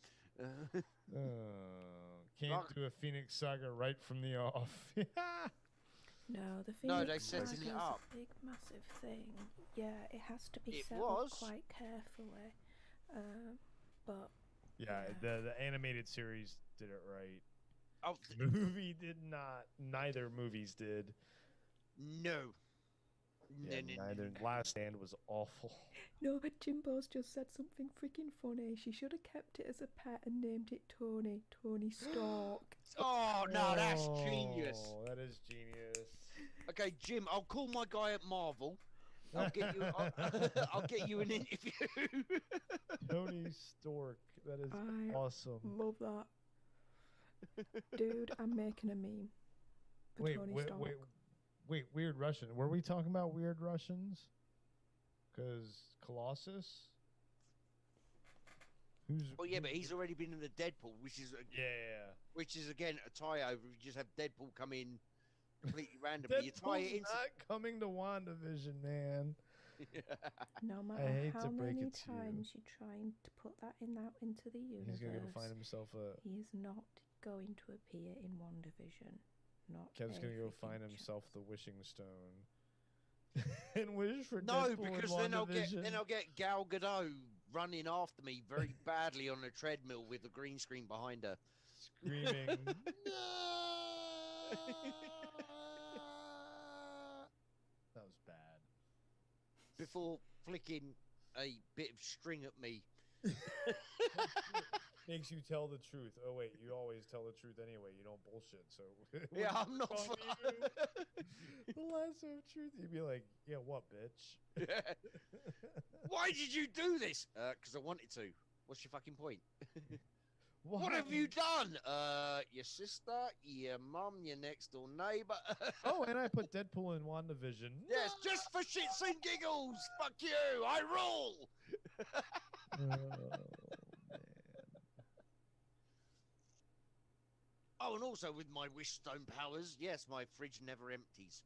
Came to a Phoenix Saga right from the off. No, the Phoenix they Saga setting is it up. a big, massive thing. Yeah, it has to be set was. up quite carefully. But yeah, the animated series did it right. Oh, the movie did not. Neither movies did. No. Yeah, neither. Last Stand was awful. No, but Jimbo's just said something freaking funny. She should have kept it as a pet and named it Tony. Tony Stark. Oh, no, that's genius. That is genius. Okay, Jim, I'll call my guy at Marvel. I'll get you. I'll get you an interview. Tony Stork. That is awesome. Love that. Dude, I'm making a meme for Tony Stark. Wait, Weird Russian. Were we talking about Weird Russians? Because Colossus? Well, yeah, but he's already been in the Deadpool, which is which is again a tie-over. You just have Deadpool come in completely randomly. You tie it into... not coming to WandaVision, man. No matter how many times you're trying to put that into the universe, he's gonna go find himself he is not going to appear in WandaVision. Kev's gonna go find himself the wishing stone and wish for no, Deadpool because then I'll get Gal Gadot running after me very badly on a treadmill with a green screen behind her, screaming. No! That was bad. Before flicking a bit of string at me. Makes you tell the truth. Oh wait, you always tell the truth anyway. You don't bullshit. So yeah, I'm not. The lasso of truth. You'd be like, yeah, what, bitch? Why did you do this? Because I wanted to. What's your fucking point? What have you done? Your sister, your mum, your next door neighbor. Oh, and I put Deadpool in WandaVision. Yes, just for shits and giggles. Fuck you. I rule. Oh, and also with my wish stone powers, yes, my fridge never empties.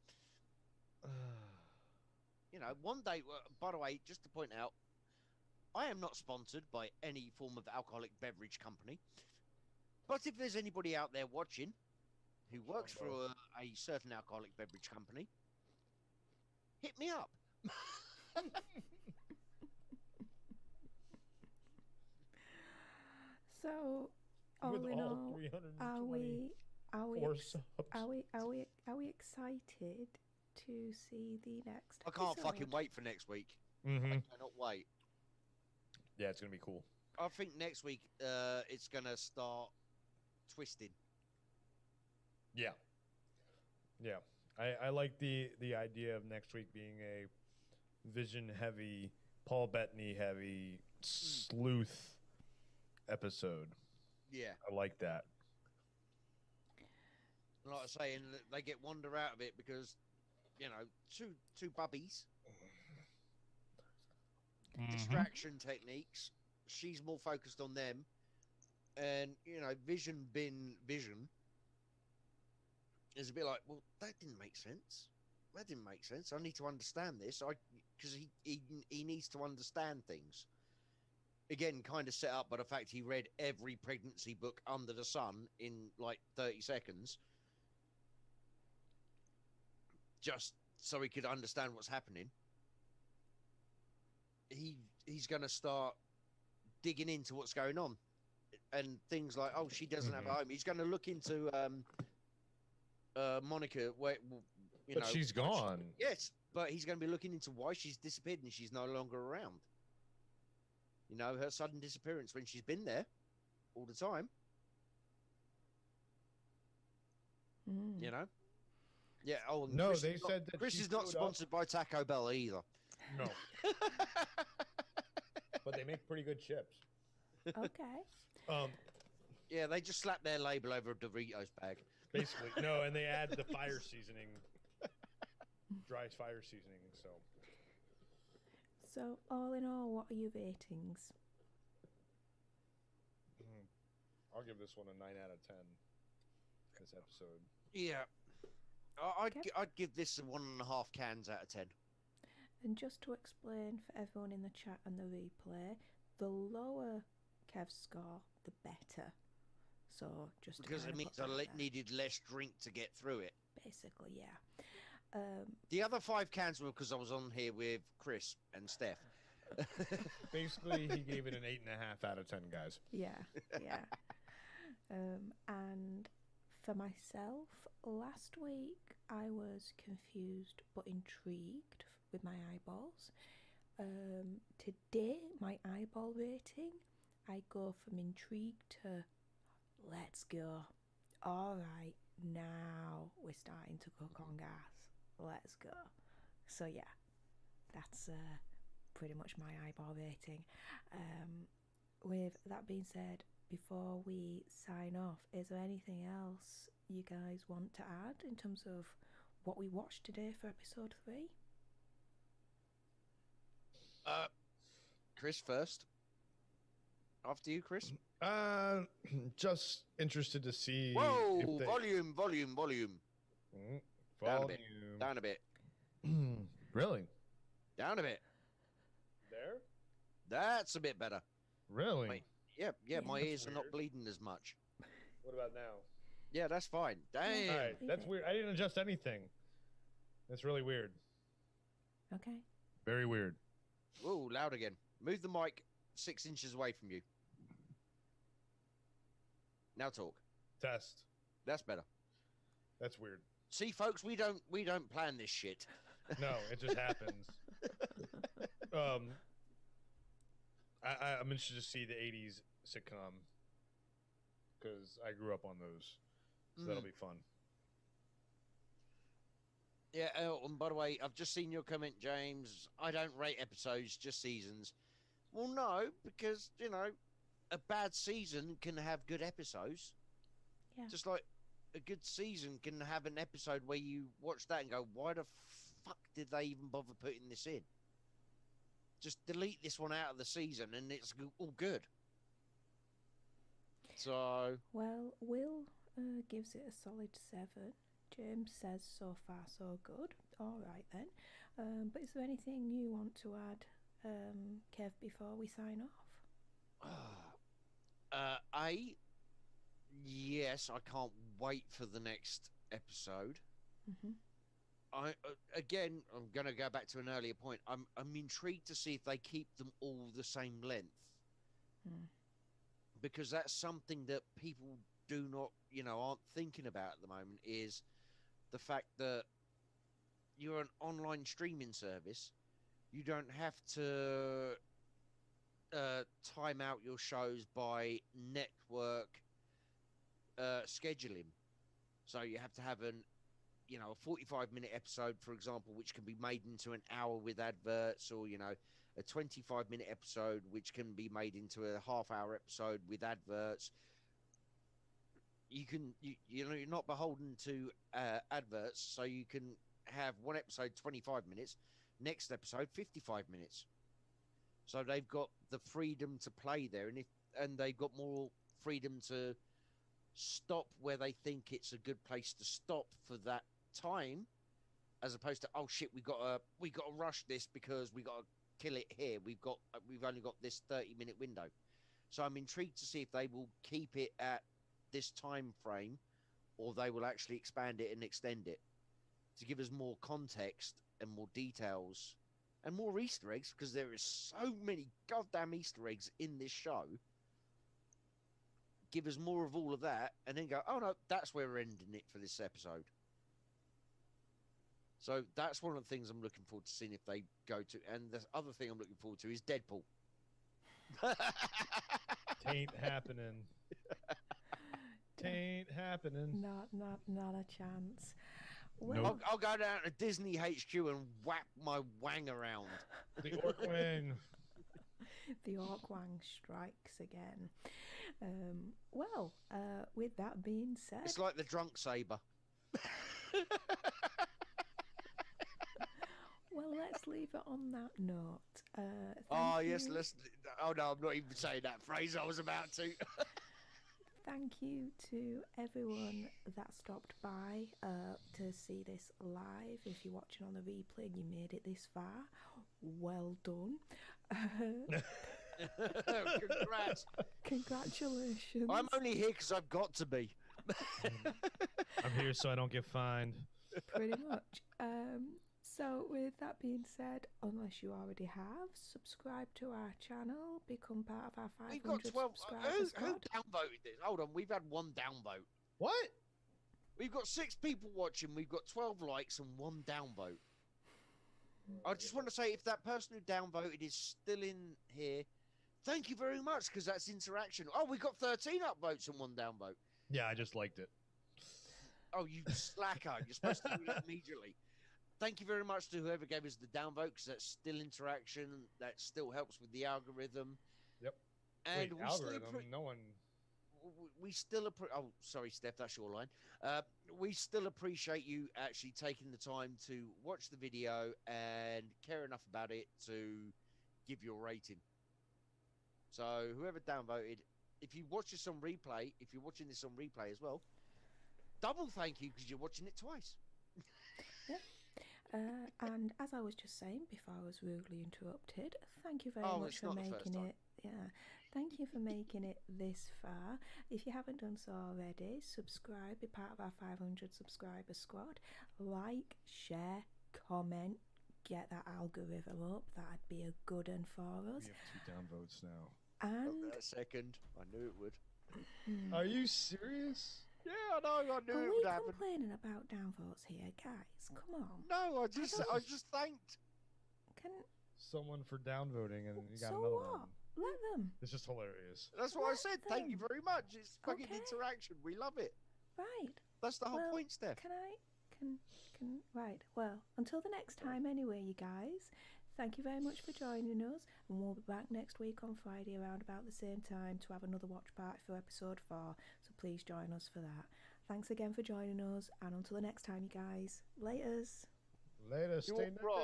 You know, one day, by the way, just to point out, I am not sponsored by any form of alcoholic beverage company. But if there's anybody out there watching who works for a certain alcoholic beverage company, hit me up. So, all in all, are we excited to see the next I can't episode? fucking wait for next week. Mm-hmm. I cannot wait. Yeah, it's gonna be cool. I think next week it's gonna start twisting. Yeah. Yeah. I like the idea of next week being a Vision heavy, Paul Bettany heavy sleuth episode. Yeah. I like that. Like I say, and they get Wanda out of it because, you know, two bubbies. Distraction techniques. She's more focused on them. And, you know, Vision is a bit like, well, that didn't make sense. That didn't make sense. I need to understand this. Because he needs to understand things. Again, kind of set up by the fact he read every pregnancy book under the sun in like 30 seconds. Just so he could understand what's happening. He's going to start digging into what's going on. And things like, oh, she doesn't have a home. He's going to look into Monica, where, you know. But she's gone. Yes, but he's going to be looking into why she's disappeared and she's no longer around. You know, her sudden disappearance when she's been there all the time. You know? Yeah, oh, no, they said that Chris is not sponsored by Taco Bell either. No. But they make pretty good chips. Okay. Yeah, they just slap their label over a Doritos bag. Basically, no, and they add the fire seasoning, dry fire seasoning. So, all in all, what are your ratings? I'll give this one a 9 out of 10. This episode. Yeah, I'd give this a 1.5 cans out of 10. And just to explain for everyone in the chat and the replay, the lower Kev's score, the better. So just because it means I needed less drink to get through it. Basically, yeah. The other 5 cans were because I was on here with Chris and Steph. Basically, he gave it an 8.5 out of 10, guys. Yeah, yeah. And for myself, last week I was confused but intrigued with my eyeballs. Today, my eyeball rating, I go from intrigued to let's go. All right, now we're starting to cook on gas. Let's go. So yeah, that's pretty much my eyeball rating. With that being said, before we sign off, is there anything else you guys want to add in terms of what we watched today for episode 3? Chris first. After you, Chris. Just interested to see. Whoa! If they... Volume. Volume. Down a bit. Really? Down a bit. There? That's a bit better. Really? Yeah, my ears are not bleeding as much. What about now? Yeah, that's fine. Damn. All right, that's weird. I didn't adjust anything. That's really weird. Okay. Very weird. Whoa, loud again. Move the mic 6 inches away from you. Now talk. Test. That's better. That's weird. See, folks, we don't plan this shit. No, it just happens. I'm interested to see the 80s sitcom because I grew up on those, so that'll be fun. Yeah, and by the way, I've just seen your comment, James. I don't rate episodes, just seasons. Well, no, because, you know, a bad season can have good episodes. Yeah. Just like a good season can have an episode where you watch that and go, why the fuck did they even bother putting this in? Just delete this one out of the season and it's all good. So... Well, Will gives it a solid 7. James says so far so good. All right then. But is there anything you want to add, Kev, before we sign off? Yes, I can't wait for the next episode. I'm going to go back to an earlier point. I'm intrigued to see if they keep them all the same length. Because that's something that people do not, aren't thinking about at the moment, is the fact that you're an online streaming service. You don't have to time out your shows by network scheduling. So you have to have a 45-minute episode, for example, which can be made into an hour with adverts, or a 25-minute episode which can be made into a half-hour episode with adverts. You're not beholden to adverts, so you can have one episode 25 minutes, next episode 55 minutes. So they've got the freedom to play there, and they've got more freedom to stop where they think it's a good place to stop for that time, as opposed to, oh shit, we got to rush this because we got to kill it here. We've only got this 30-minute window. So I'm intrigued to see if they will keep it at this time frame, or they will actually expand it and extend it to give us more context and more details and more Easter eggs, because there is so many goddamn Easter eggs in this show. Give us more of all of that, and then go, oh no, that's where we're ending it for this episode. So that's one of the things I'm looking forward to seeing if they go to. And the other thing I'm looking forward to is Deadpool. Tain't happening. Tain't happening. Not a chance. Well, nope. I'll go down to Disney HQ and whack my wang around. The orc wang. The orc wang strikes again. With that being said, it's like the drunk saber. Well, let's leave it on that note. Yes, let's. Oh no, I'm not even saying that phrase. I was about to. Thank you to everyone that stopped by to see this live. If you're watching on the replay and you made it this far, well done. Congrats. Congratulations. I'm only here because I've got to be. I'm here so I don't get fined. Pretty much. So with that being said, unless you already have, subscribe to our channel, become part of our 500 We've got 12. subscribers Who downvoted this? Hold on, we've had one downvote. What? We've got 6 people watching. We've got 12 likes and 1 downvote. I just want to say, if that person who downvoted is still in here, thank you very much, because that's interaction. Oh, we got 13 upvotes and 1 downvote. Yeah, I just liked it. Oh, you slacker. You're supposed to do that immediately. Thank you very much to whoever gave us the downvote, because that's still interaction. That still helps with the algorithm. Yep. And wait, we algorithm? still No one... We still oh, sorry, Steph, that's your line. We still appreciate you actually taking the time to watch the video and care enough about it to give your rating. So whoever downvoted, if you watch this on replay, if you're watching this on replay as well, double thank you, because you're watching it twice. Yeah. And as I was just saying before I was rudely interrupted, thank you very much for making it. Yeah, thank you for making it this far. If you haven't done so already, subscribe, be part of our 500 subscriber squad. Like, share, comment, get that algorithm up. That'd be a good one for us. We have 2 downvotes now. And a second, I knew it would. Are you serious? Yeah, I know. I knew it are would we happen. complaining about downvotes here, guys? Come on. No, I just thanked. Someone for downvoting, and you got so another what? one. Let them. It's just hilarious. That's what I said. Thank you them. very much. It's fucking Okay. interaction. We love it. Right. That's the whole Well, point, Steph. Right. Well, until the next time anyway, you guys. Thank you very much for joining us, and we'll be back next week on Friday around about the same time to have another watch party for episode 4, so please join us for that. Thanks again for joining us, and until the next time, you guys. Laters. Later, stay You're right.